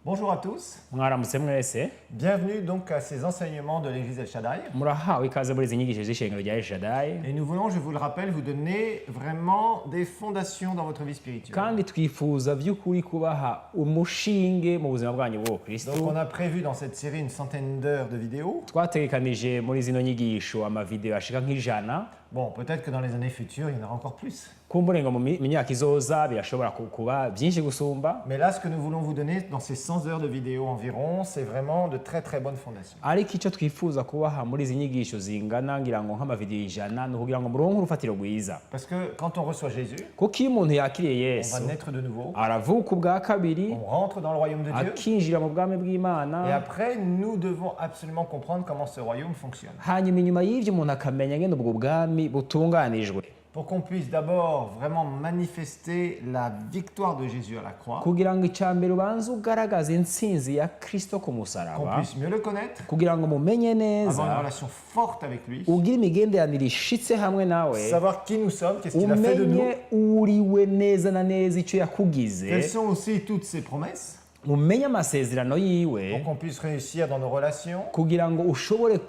Bonjour à tous, mwaramutse mwese bienvenue donc à ces enseignements de l'église El Shaddai. murahawe ikaze muri izi nyigisho z'ishengero rya El Shaddai Et nous voulons, je vous le rappelle, vous donner vraiment des fondations dans votre vie spirituelle. kandi twifuza by'ukuri kubaha umushinge mu buzima bwanyu bwo Kristo. Donc on a prévu dans cette série une centaine d'heures de vidéos. Twategekanije muri zino nyigisho amavideo ashika nk'ijana. Bon, peut-être que dans les années futures, il y en aura encore plus. Kumbure ngo mu myaka izoza birashobora kuba byinshi gusumba. Mais là, ce que nous voulons vous donner dans ces 100 heures de vidéos environ, c'est vraiment de très très bonnes fondations. Ariko icyo twifuza kubaha muri izi nyigisho zingana ngira ngo nk'amavideo ijana no kugira ngo muronke urufatiro rwiza. Parce que quand on reçoit Jésus, kuko iyo umuntu yakiriye on Yesu va naître de nouveau, aravuka ubwa kabiri, on rentre dans le royaume de Dieu. akinjira mu bwami bw'Imana. Et après, nous devons absolument comprendre comment ce royaume fonctionne. Hanyuma inyuma y'ivyo umuntu akamenya ngene ubwo bwami butunganijwe. Pour qu'on puisse d'abord vraiment manifester la victoire de Jésus à la croix, kugira ngo icambere ubanze ugaragaze intsinzi ya Kristo ku qu'on musaraba, puisse mieux le connaître, kugira ngo mumenye avoir une neza, relation forte avec lui, ugire imigenderanire ishitse hamwe nawe, savoir qui nous sommes, qu'est-ce qu'il a fait de nous, umenye uriwe neza na neza icyo yakugize, quelles sont aussi toutes ses promesses, umenye amasezerano yiwe, pour qu'on puisse réussir dans nos relations, kugira ngo ushobore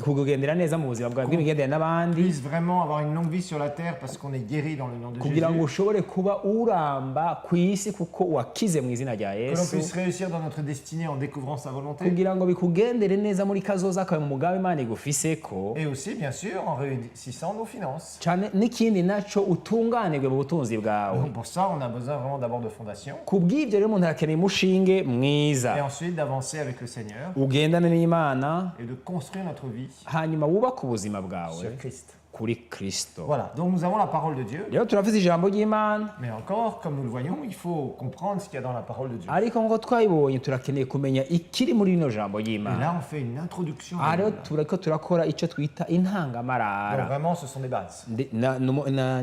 kugendera neza mu buzima bwawe bw'imigenderanire n'abandi, puisse vraiment avoir une longue vie sur la terre parce qu'on est guéri dans le nom de kugira ngo Jésus, ushobore kuba uramba ku isi kuko wakize mu izina rya que l'on Yesu, puisse réussir dans notre destinée en découvrant sa volonté, kugira ngo bikugendere neza muri kazoza kawe mu mugambi Imana igufiseko, et aussi bien sûr en réussissant nos finances. cyane n'ikindi naco utunganirwe mu butunzi bwawe. Donc pour ça, on a besoin vraiment d'abord de fondation, Kubw'ivyo rero umuntu arakeneye umushinge et mwiza ensuite d'avancer avec le Seigneur ugendane n'Imana, et de construire notre vie hanyuma wubake ubuzima bwawe sur Christ. kuri Kristo. Voilà, donc nous avons la parole de Dieu, Rero turafite ijambo ry'Imana, mais encore, comme nous le voyons, il faut comprendre ce qu'il y a dans la parole de Dieu. ariko ngo twayibonye turakeneye kumenya ikiri muri rino jambo Et ry'Imana. là, on fait une introduction. Aha à la rero Bible. turiko turakora ico twita Donc intangamarara, vraiment, ce sont des bases.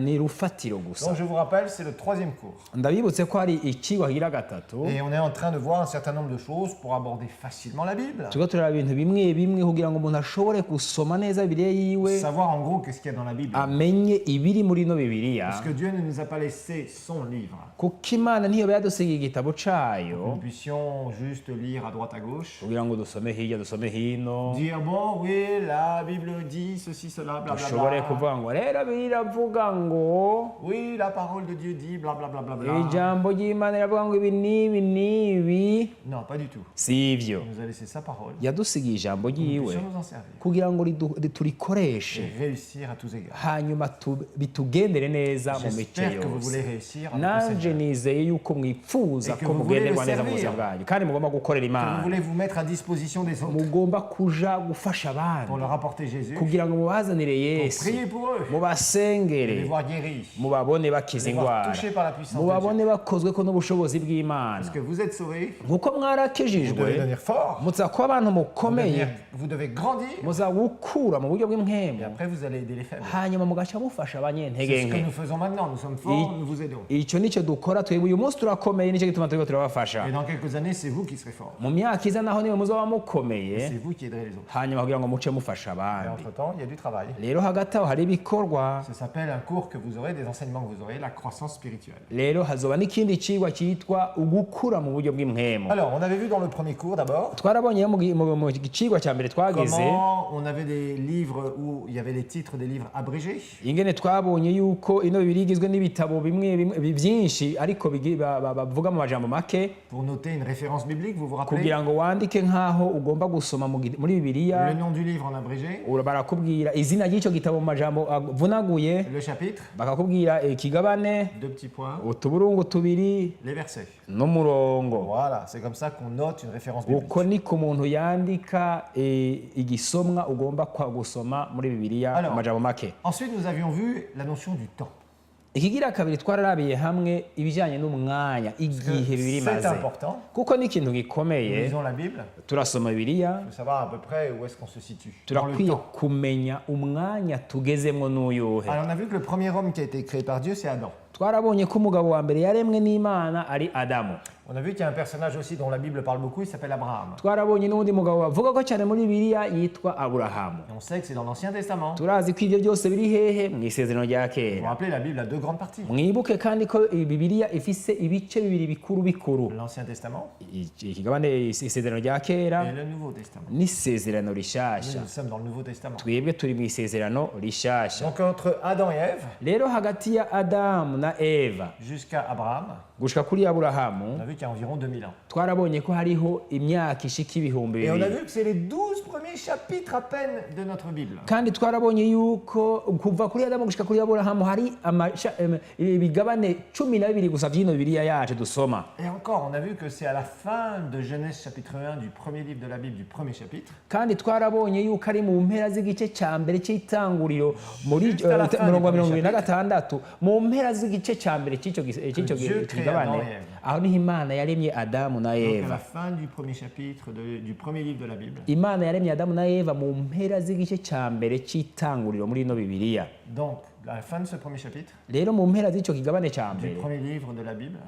ni rufatiro gusa. Donc je vous rappelle, c'est le troisième cours. Ndabibutse ko hari ikigwa kigira gatatu, Et on est en train de voir un certain nombre de choses pour aborder facilement la Bible. turiko turaba ibintu bimwe bimwe kugira ngo umuntu ashobore gusoma neza Bibiliya yiwe, Savoir en gros qu'est-ce qu'il y a dans la Bible. amenye ibiri muri ino Bibiliya. Parce que Dieu ne nous a pas laissé son livre. kuko Imana ntiyoba yadusigiye igitabo cayo Nous puissions juste lire à droite à gauche. kugira ngo dusome hirya dusome hino, Dire, bon, oui, la Bible dit ceci, cela, dushobore blablabla. kuvuga ngo rero biravuga ngo Oui, la parole de Dieu dit blablabla. ijambo ry'Imana riravuga ngo ibi n'ibi n'ibi. Non, pas du tout. Si ivyo, Il nous a laissé sa parole. yadusigiye ijambo Nous ryiwe puissions nous en servir. kugira ngo turikoreshe, Et réussir à tous égards. hanyuma bitugendere neza mu mico J'espère que vous voulez yose. réussir avec le Nanje Seigneur. nizeye yuko mwifuza Et que ko vous voulez mugenderwa le neza mu servir. buzima bwanyu kandi mugomba gukorera Que vous Imana, voulez vous mettre à disposition des autres mugomba kuja gufasha pour abandi leur apporter Jésus, kugira ngo mubazanire pour Yesu, prier pour eux, les mubasengere, voir guéris, mubabone bakiza les voir indwara, touchés par la puissance de Dieu. mubabone bakozweko n'ubushobozi bw'Imana. Parce que vous êtes sauvés, Nkuko vous devez mwarakijijwe devenir fort, muza kuba abantu mukomeye, vous devez grandir, muza gukura mu buryo et bw'impwemu, après vous allez aider les faibles. hanyuma mugaca mufasha abanyentege C'est ce que nke. nous faisons maintenant, nous sommes forts, nous vous aidons. Icyo nicyo dukora twebwe uyu munsi turakomeye, nicyo gituma turiko turabafasha. Et dans quelques années, c'est vous qui serez forts. Mu myaka iza naho niwe muzaba Et mukomeye, c'est vous qui aiderez les autres. hanyuma kugira ngo muce mufasha Et abandi. entre-temps, il y a du travail. Rero hagati aho hari ibikorwa, Ça s'appelle un cours que vous aurez, des enseignements que vous aurez, la croissance spirituelle. rero hazoba n'ikindi cigwa cyitwa ugukura mu buryo bw'impwemu. Alors, on avait vu dans le premier cours d'abord Twarabonye mu cigwa cya mbere twagize comment on avait des livres où il y avait les titres des livres abrégés. ingene twabonye yuko ino Bibiliya igizwe n'ibitabo bimwe bimwe byinshi ariko bavuga mu majambo make, Pour noter une référence biblique, vous vous rappelez kugira ngo wandike nk'aho ugomba gusoma muri Bibiliya. le nom du livre en abrégé, Barakubwira izina ry'icyo gitabo mu majambo avunaguye, le chapitre, bakakubwira ikigabane, deux petits points, utuburungu tubiri les versets. n'umurongo. Voilà, c'est comme ça qu'on note une référence biblique. Uko niko umuntu yandika igisomwa ugomba gusoma muri Bibiliya mu majambo make. Ensuite, nous avions vu la notion du temps. Ikigira kabiri twararabiye hamwe ibijyanye n'umwanya igihe bibiri C'est maze, important. kuko ni ikintu Nous gikomeye. lisons la Bible, Turasoma Bibiliya, il faut savoir à peu près où est-ce qu'on se situe dans le turakwiye temps. kumenya umwanya tugezemwo n'uyuhe. Alors, on a vu que le premier homme qui a été créé par Dieu, c'est Adam. twarabonye ko umugabo wa mbere yaremwe n'Imana ari Adamu. On a vu qu'il y a un personnage aussi dont la Bible parle beaucoup, il s'appelle Abraham. Twarabonye n'undi mugabo bavuga ko cyane muri Bibiliya yitwa Aburahamu. Et on sait que c'est dans l'Ancien Testament. Turazi ko ivyo byose biri hehe mu isezerano rya Vous vous kera. rappelez, la Bible a deux grandes parties. Mwibuke kandi ko Bibiliya ifise ibice bibiri bikuru bikuru. L'Ancien Testament Ikigabane isezerano rya kera et le Nouveau Testament. n'isezerano Nous, rishasha. nous sommes dans le Nouveau Testament. Twebwe turi mu isezerano rishasha. Donc entre Adam et Ève Rero hagati ya Adamu na Eva jusqu'à Abraham, gushika kuri on Aburahamu a vu qu'il y a environ 2000 ans. twarabonye ko hariho imyaka ishika ibihumbi Et on a bibiri. vu que c'est les 12 premiers chapitres à peine de notre Bible. Kandi twarabonye yuko kuva kuri Adamu gushika kuri Aburahamu hari ibigabane 12 gusa vy'ino Bibiliya yacu dusoma. Et encore, on a vu que c'est à la fin de Genèse chapitre 1 du premier livre de la Bible, du premier chapitre, Kandi twarabonye yuko ari mu mpera z'igice ca mbere c'itanguriro muri Juste à la fin du premier 26 mu mpera z'igice ca mbere c'ico Dieu crée kigabane Adam et Ève. aho niho Imana yaremye Adamu na donc à Eva. la fin du premier chapitre du premier livre de la Bible. Imana yaremye Adamu na Eva mu mpera z'igice ca mbere c'itanguriro muri ino Bibiliya. Donc, à la fin de ce premier chapitre, Rero mu mpera z'ico kigabane ca du mbere premier livre de la Bible,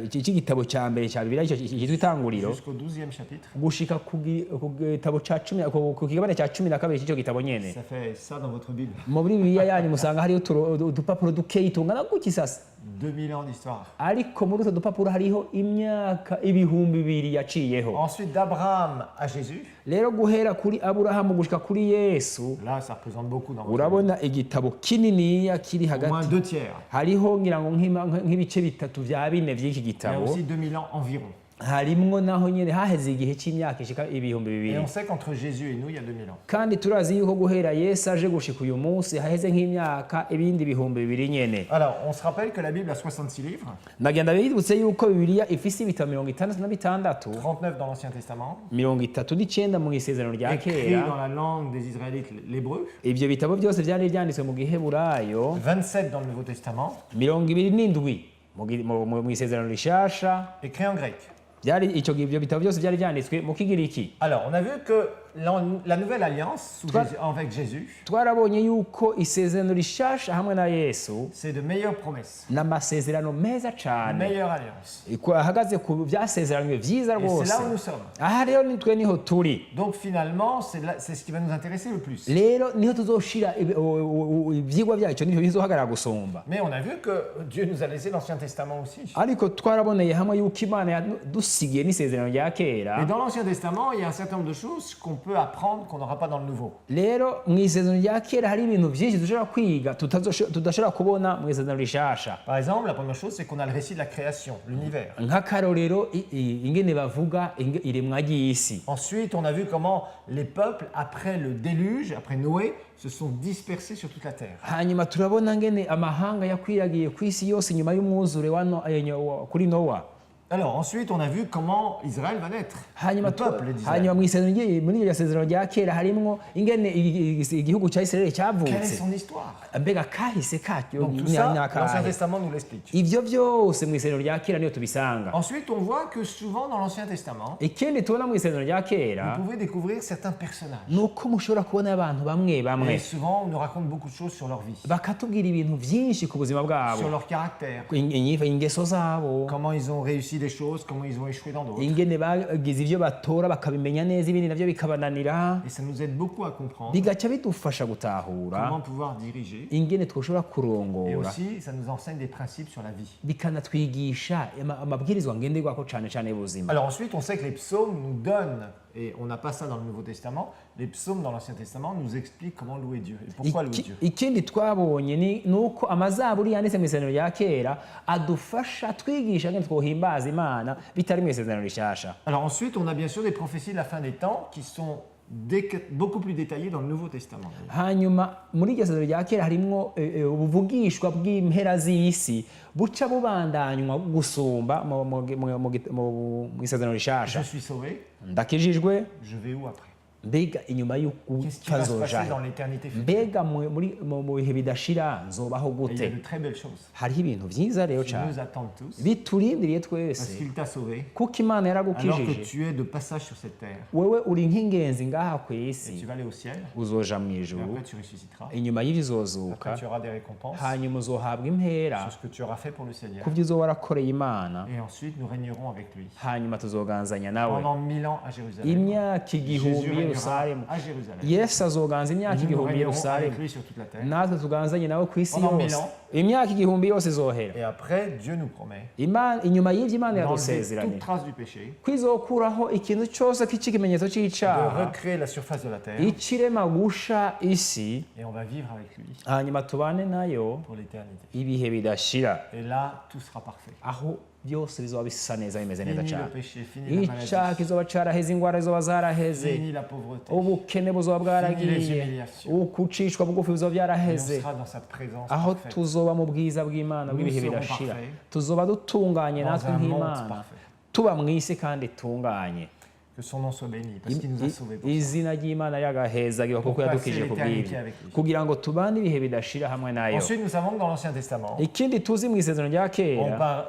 c'igitabo ca mbere ca Bibiliya ico cyitwa itanguriro jusqu'au 12e chapitre, gushika ku gitabo ca 10 ku kigabane ca 12 c'ico gitabo nyene. ça fait ça dans votre Bible. Muri Bibiliya yanyu musanga hariho udupapuro dukeyi tungana gutya sasa, 2000 ans d'histoire. ariko muri utwo dupapuro hariho imyaka ibihumbi bibiri yaciyeho. Ensuite, d'Abraham à Jésus, Rero guhera kuri Aburahamu gushika kuri Yesu là, ça représente beaucoup dans votre Bible. urabona igitabo kininiya kiri Au moins hagati, 2/3. hariho ngira ngo nk'ibice bitatu vya bine vy'iki Il y a gitabo. aussi 2000 ans environ. Harimwo naho nyene haheze igihe c'imyaka ishika ibihumbi Et bibiri. on sait qu'entre Jésus et nous, il y a 2000 ans. Kandi turazi yuko guhera Yesu aje gushika uyu munsi haheze nk'imyaka ibindi bihumbi bibiri nyene. Alors, on se rappelle que la Bible a 66 livres, Ndagenda bibutse yuko Bibiliya ifise ibitabo 66, 39 dans l'Ancien Testament, 39 mu isezerano rya écrits dans kera. la langue des Israélites, l'hébreu, Ivyo bitabo byose vyari vyanditswe mu giheburayo, 27 dans le Nouveau Testament, 27 mu isezerano rishasha. écrits en grec. Ivyo bitabo byose vyari vyanditswe mu kigiriki. Alors, on a vu que la nouvelle alliance avec Jésus, Twarabonye yuko isezerano rishasha hamwe na Yesu c'est de meilleures promesses, n'amasezerano meza une cane meilleure alliance. ahagaze ku vyasezeranywe vyiza Et c'est rwose. là où nous sommes. Aha rero nitwe niho turi. Donc finalement, c'est ce qui va nous intéresser le plus. Rero niho tuzoshira ivyigwa vyacu niho bizohagarara gusumba. Mais on a vu que Dieu nous a laissé l'Ancien Testament aussi. Ariko twaraboneye hamwe yuko Imana yadusigiye n'isezerano rya Et kera. dans l'Ancien Testament, il y a un certain nombre de choses qu'on peut apprendre qu'on n'aura pas dans le Nouveau. Rero mu isezerano rya kera hari ibintu vyinshi dushobora kwiga tudashobora kubona mu isezerano rishasha. Par exemple, la première chose, c'est qu'on a le récit de la création, l'univers. Nk'akarorero ingene bavuga iremwa ry'isi. Ensuite, on a vu comment les peuples, après le déluge, après Noé, se sont dispersés sur toute la terre. Hanyuma turabona ngene amahanga yakwiragiye ku isi yose nyuma y'umwuzure kuri Nowa. Alors ensuite, on a vu comment Israël va naître. Hanyuma Le peuple d'Israël. hanyuma muri iryo sezerano rya kera harimwo ingene igihugu ca Israeli Quelle est cavutse. son histoire? Mbega kahise kacyo Donc tout ça, l'Ancien nyakahe. Testament nous l'explique. Ivyo vyose mu isezerano rya kera niyo tubisanga. Ensuite, on voit que souvent dans l'Ancien Testament, Ikindi tubona mu isezerano rya kera vous pouvez découvrir certains personnages. nuko mushobora kubona abantu bamwe Et bamwe souvent, on nous raconte beaucoup de choses sur leur vie, bakatubwira ibintu vyinshi ku buzima sur bwabo, leur caractère, ingeso zabo, comment ils ont réussi des choses, comment ils ont échoué dans d'autres. ingene bagize ivyo batora bakabimenya neza ibindi navyo bikabananira, Et ça nous aide beaucoup à comprendre bigaca bidufasha gutahura comment pouvoir diriger. ingene twoshobora Et kurongora, aussi, ça nous enseigne des principes sur la vie. bikanatwigisha amabwirizwa ngenderwako cane cane y'ubuzima. Alors ensuite, on sait que les psaumes nous donnent, et on n'a pas ça dans le Nouveau Testament, les psaumes dans l'Ancien Testament nous expliquent comment louer Dieu et pourquoi louer Dieu. Ikindi twabonye ni nuko amazaburi yanditse mu isezerano rya kera adufasha twigisha ngene twohimbaza Imana bitari mu isezerano rishasha. Alors ensuite, on a bien sûr des prophéties de la fin des temps qui sont beaucoup plus détaillées dans le Nouveau Testament. Hanyuma muri iryo sezerano rya kera harimwo ubuvugishwa bw'impera z'isi buca bubandanywa gusumba mu isezerano rishasha. Je suis sauvé, Ndakijijwe, je vais où après? mbega inyuma Qu'est-ce qui y'uko va se nzoja passer he? dans l'éternité future? mbega mu bihe bidashira nzobaho Et il y a gute? de très belles choses hariho ibintu byiza rero qui cyane nous attendent tous biturindiriye parce twese qu'il t'a sauvé kuko imana alors que yaragukijije tu es de passage sur cette terre. wewe uri nk'ingenzi ngaha ku Et isi tu vas aller au ciel uzoja mu et ijuru après tu ressusciteras. inyuma y'ibizozuka Après tu auras des récompenses hanyuma uzohabwa impera sur ce que tu auras fait pour le Seigneur. ku byo uzoba warakoreye imana Et ensuite nous régnerons avec lui hanyuma tuzoganzanya nawe pendant 1000 ans à Jérusalem. imyaka Jésus igihumbi i régnera yerusalemu à Jérusalem. yesu azoganza imyaka Nous nous igihumbi i régnerons avec yerusalemu lui sur toute la terre. natwe tuganzanye nawe ku isi Pendant 1000 yose ans. imyaka igihumbi yose izohera Et après, Dieu nous promet inyuma y'ibyo imana d'enlever yadusezeranye toute trace du péché, ko izokuraho ikintu cyose k'ikimenyetso de cy'icyaha recréer la surface de la terre ikirema gusha isi et on va vivre avec lui hanyuma tubane nayo pour l'éternité. ibihe bidashira Et là, tout sera parfait. aho byose bizoba bisa neza bimeze neza Fini le cyane péché, fini la icyaha maladie, kizoba caraheze ingwara zizoba zaraheze fini la pauvreté. ubukene buzoba Fini les bwaragiye humiliations. ukucishwa bugufi bizoba Et on byaraheze sera dans sa présence aho parfaite. tuzoba mu bwiza bw'imana Nous bw'ibihe serons bidashira parfaits tuzoba dutunganye dans natwe un monde nk'imana parfait. tuba mu isi kandi itunganye Que son nom soit béni parce qu'il nous a sauvés pour ça. izina ry'imana ryagahezagirwa kuko Pour yadukije passer ku l'éternité bw'ibyo avec lui. kugira ngo tubane ibihe bidashira hamwe nayo Ensuite, nous savons que dans l'Ancien Testament, ikindi tuzi mu isezerano rya kera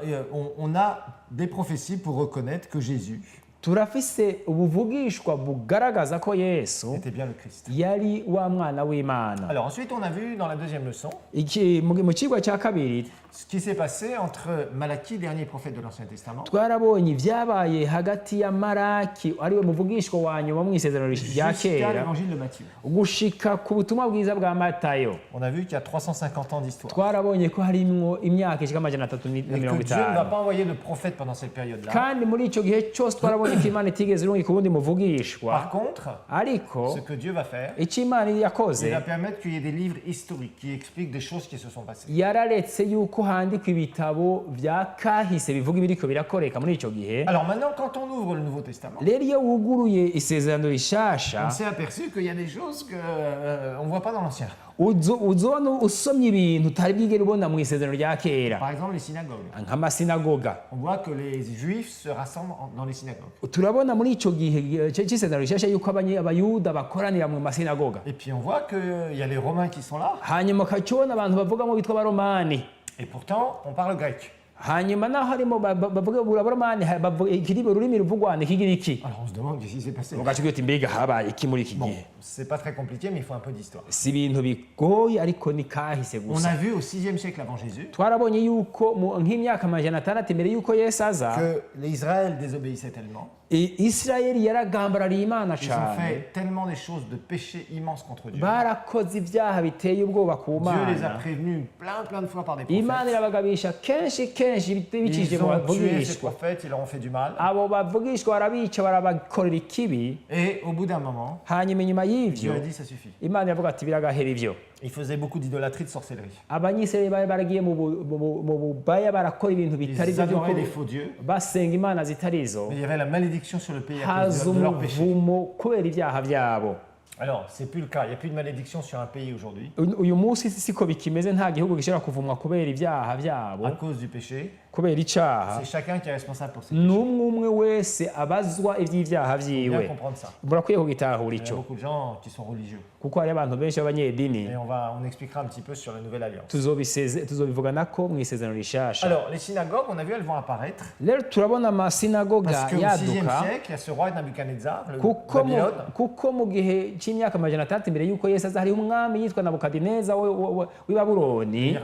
on a des prophéties pour reconnaître que Jésus turafise ubuvugishwa bugaragaza ko yesu était bien le Christ. yari wa mwana w'imana Alors ensuite, on a vu dans la deuxième leçon mu kigwa cya kabiri ce qui s'est passé entre Malachie, dernier prophète de l'Ancien Testament, twarabonye ibyabaye hagati ya maraki ariwe muvugishwa wa nyuma mu isezerano rya jusqu'à kera l'évangile de Matthieu. gushika ku butumwa bwiza bwa matayo On a vu qu'il y a 350 ans d'histoire. twarabonye ko harimwo imyaka ishika amajana atatu Et que mirongo Dieu ne va itanu pas envoyer de prophète pendant cette période-là. kandi muri icyo gihe cyose twarabonye ko imana itigeze irungika ubundi muvugishwa Par contre, ariko ce que Dieu va faire, icyo imana yakoze il va permettre qu'il y ait des livres historiques qui expliquent des choses qui se sont passées. yararetse yuko handikwa ibitabo bya kahise bivuga ibiriko birakoreka muri icyo gihe Alors maintenant, quand on ouvre le Nouveau Testament, rero iyo wuguruye isezerano rishasha on s'est aperçu qu'il y a des choses qu'on ne voit pas dans l'Ancien. uzobona usomye ibintu utari bwigere ubona mu isezerano rya kera Par exemple, les synagogues. nk'amasinagoga On voit que les Juifs se rassemblent dans les synagogues. turabona muri icyo gihe cy'isezerano rishasha yuko abayuda bakoranira mu masinagoga Et puis on voit qu'il y a les Romains qui sont là. hanyuma ukakibona abantu bavugamo bitwa abaromani Et pourtant, on parle grec. hanyuma naho harimo bavuga abaromani ikiribo ururimi ruvugwa ni kigiriki Alors on se demande qu'est-ce qui s'est passé. ugacugira uti mbega habaye iki muri iki Bon, gihe c'est pas très compliqué, mais il faut un peu d'histoire. si ibintu bigoye ariko ni kahise On gusa a vu au 6e siècle avant Jésus twarabonye yuko nk'imyaka amajana atandatu imbere yuko yesu aza que l'Israël désobéissait tellement. isirayeli yaragambarariye imana Ils ont cyane fait tellement des choses de péchés immenses contre Dieu. barakoze ibyaha biteye ubwoba ku Dieu les a mana prévenus plein de fois par des imana prophètes. irabagabisha kenshi bicishije Ils mu ont tué ces bavugishwa prophètes, ils leur ont fait du mal. abo bavugishwa barabica barabakorera ikibi Et au bout d'un moment, hanyuma inyuma y'ibyo Dieu a dit ça suffit. imana iravuga ati biragahera ibyo Ils faisaient beaucoup d'idolâtrie, de sorcellerie. abanyisirayeli bari baragiye mu bubaya barakora ibintu bitari Ils byo adoraient by'uko des faux dieux. basenga imana zitari zo Mais il y avait la malédiction sur le pays à haza cause de leur péché. umuvumo kubera ibyaha byabo Alors, c'est plus le cas. Il n'y a plus de malédiction sur un pays aujourd'hui uyu munsi siko bikimeze nta gihugu gishobora kuvumwa kubera ibyaha byabo à cause du péché. kubera icyaha C'est chacun qui est responsable pour ses ni péchés. umwe umwe wese abazwa iby'ibyaha Il faut byiwe bien comprendre ça. murakwiye kugitahura Il y a icyo beaucoup de gens qui sont religieux. kuko hari abantu benshi b'abanyedini Et on expliquera un petit peu sur la nouvelle alliance. tuzobivugana ko mu isezerano rishasha Alors, les synagogues, on a vu, elles vont apparaître. rero turabona amasinagoga Parce qu'au 6e yaduka siècle, il y a ce roi Nabuchodonosor, le kuko Babylone. mu gihe cy'imyaka amajana atandatu imbere y'uko yesu aza hariho umwami yitwa nabukadineza w'i babuloni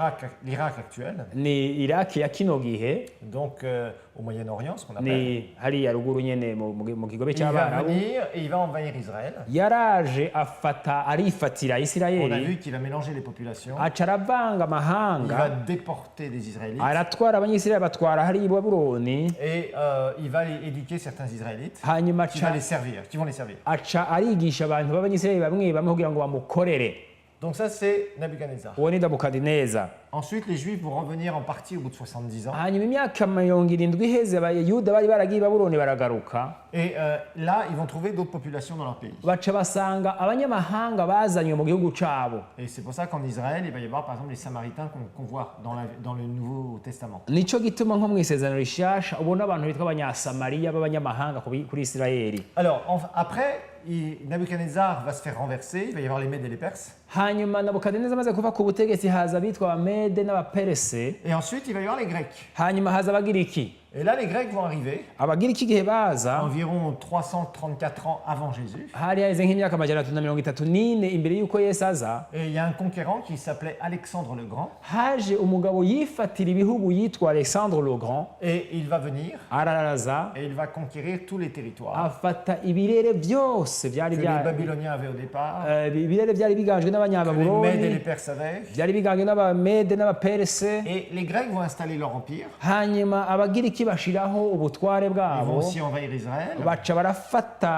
L'Irak actuel, ni iraki ya kino gihe donc au Moyen-Orient, ce qu'on appelle. ni hariya ruguru nyene mu kigobe Il va cy'abarabu venir et il va envahir Israël. yaraje arifatira On a isirayeli vu qu'il a mélangé les populations. aca aravanga Il va amahanga déporter des Israélites. aratwara abanyisirayeli batwara hariya i babuloni Et il va éduquer certains Israélites hanyuma qui vont les servir. aca arigisha abantu b'abanyisirayeli bamwe bamwe kugira ngo bamukorere Donc ça, c'est Nabuchodonosor. uwo ni nabukadineza Ensuite, les Juifs vont revenir en partie au bout de 70 ans. hanyuma imyaka 70 iheze abayuda bari baragiye i babuloni baragaruka Et là, ils vont trouver d'autres populations dans leur pays. baca basanga abanyamahanga bazanywe mu gihugu cabo Et c'est pour ça qu'en Israël, il va y avoir par exemple les Samaritains qu'on voit dans le Nouveau Testament. nico gituma nko mu isezerano rishasha ubona abantu bitwa abanyasamariya b'abanyamahanga kuri isirayeli Alors, après, Nabuchodonosor va se faire renverser, il va y avoir les Mèdes et les Perses. hanyuma nabukadineza amaze kuva ku butegetsi haza abitwa abamede n'abaperese, Et ensuite, il va y avoir les Grecs. hanyuma haza abagiriki. Et là, les Grecs vont arriver Abagiriki igihe baza environ 334 ans avant Jésus. hari haheze nk'imyaka 334 imbere y'uko Yesu aza. Et il y a un conquérant qui s'appelait Alexandre le Grand. Haje umugabo yifatira ibihugu yitwa Alexandre le Grand, Et il va venir araraza et il va conquérir tous les territoires afata ibirere byose byari que les Babyloniens avaient au départ, ibirere byari biganjwe que les Mèdes et les n'abanyababuloni, Perses avaient. byari biganjwe n'abamede n'abaperese. Et les Grecs vont installer leur empire. Hanyuma abagiriki bashiraho ubutware Ils vont bwabo, aussi envahir Israël, baca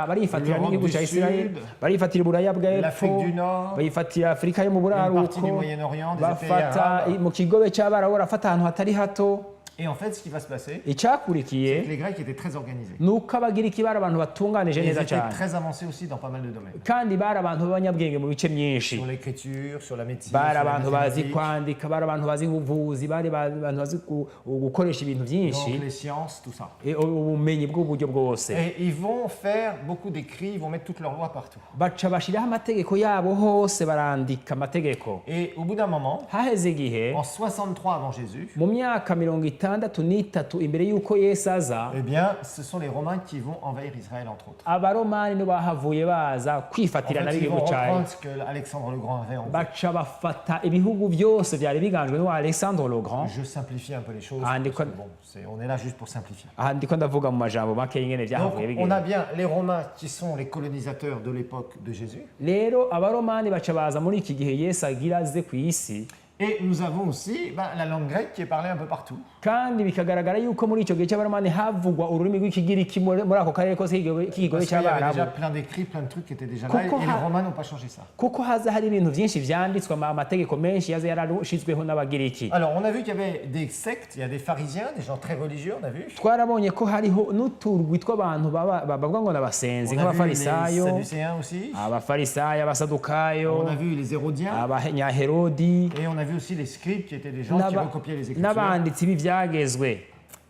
barifatira l'Europe n'igihugu du cya Isirayeli, Sud, barifatira uburaya bw'epfo, l'Afrique du Nord, bayifatira Afurika yo mu une partie buraruko, du Moyen-Orient, des pays bafata arabes. mu kigobe cy'abarabu, barafata ahantu hatari hato. Et en fait, ce qui va se passer, Icyakurikiye c'est que les Grecs étaient très organisés. ni uko abagiriki bari abantu batunganije Et ils neza étaient cyane, très avancés aussi dans pas mal de domaines. kandi bari abantu b'abanyabwenge mu bice byinshi. Sur l'écriture, sur la médecine, Bari sur la abantu bazi mathématique, kwandika, bari abantu bazi ubuvuzi, bari abantu bazi gukoresha ibintu byinshi, donc les sciences, tout ça. ubumenyi bw'uburyo bwose. Et ils vont faire beaucoup d'écrits, ils vont mettre toutes leurs lois partout. Baca bashyiraho amategeko yabo hose, barandika amategeko. Et au bout d'un moment, Haheze igihe en 63 avant Jésus, mu myaka 63 imbere y'uko Yesu aza, eh bien, ce sont les Romains qui vont envahir Israël, entre autres. abaromani nibo bahavuye baza En kwifatira fait, ils n'igihugu vont cyayo. reprendre ce que Alexandre le Grand avait en gros. Baca bafata ibihugu byose byari biganjwe n'uwa Alexandre le Grand. Je simplifie un peu les choses. Ah, parce d'accord. que bon, on est là juste pour simplifier. Aha ndiko ndavuga mu majambo make ingene Donc, byahavuye on bigenda. a bien les Romains qui sont les colonisateurs de l'époque de Jésus. Rero abaromani baca baza muri iki gihe Yesu agira aze ku isi, Et nous avons aussi la langue grecque qui est parlée un peu partout. kandi bikagaragara yuko muri icyo gihe cy'abaromani havugwa ururimi rw'ikigiriki muri ako karere kose k'ikigobe Parce qu'il y avait cy'abarabu, déjà plein d'écrits, plein de trucs qui étaient déjà là. Coco Et les ha- Romains n'ont pas changé ça. kuko haza hari ibintu byinshi vyanditswe, amategeko menshi yaza yarashizweho n'abagiriki. Alors, on a vu qu'il y avait des sectes, il y a des pharisiens, des gens très religieux, on a vu. Twarabonye ko hariho n'uturwi tw'abantu bavuga ngo n'abasenzi On a vu les nk'abafarisayo, Sadducéens aussi. abafarisayo, abasadukayo, On a vu les Hérodiens. abanyaherodi, Et on a vu aussi les scribes qui étaient des gens qui recopiaient les Écritures. n'abanditsi b'ivyagezwe.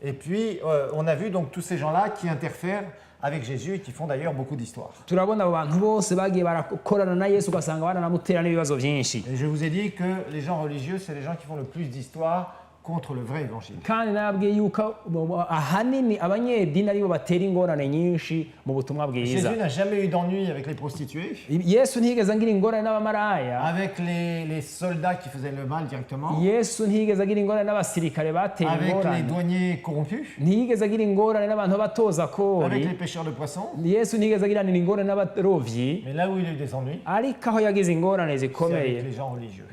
Et puis, on a vu donc tous ces gens-là qui interfèrent avec Jésus et qui font d'ailleurs beaucoup d'histoires. Turabona abo bantu bose bagiye barakorana na Yesu, ugasanga baranamutera n'ibibazo byinshi. Et je vous ai dit que les gens religieux, c'est les gens qui font le plus d'histoires contre le vrai évangile. Kandi nabwiye yuko ahanini abanyedini aribo batera ingorane nyinshi mu butumwa bwiza. Jésus n'a jamais eu d'ennui avec les prostituées, Yesu ntiyigeze agira ingorane n'abamaraya. avec les soldats qui faisaient le mal directement, Yesu ntiyigeze agira ingorane n'abasirikare batera avec les ingorane. douaniers corrompus, Ntiyigeze agira ingorane n'abantu batoza avec kori. les pêcheurs de poissons. Yesu ntiyigeze agira ingorane n'abarovyi. Mais là où il a eu des ennuis, Ariko aho yagize ingorane c'est zikomeye, avec les gens religieux.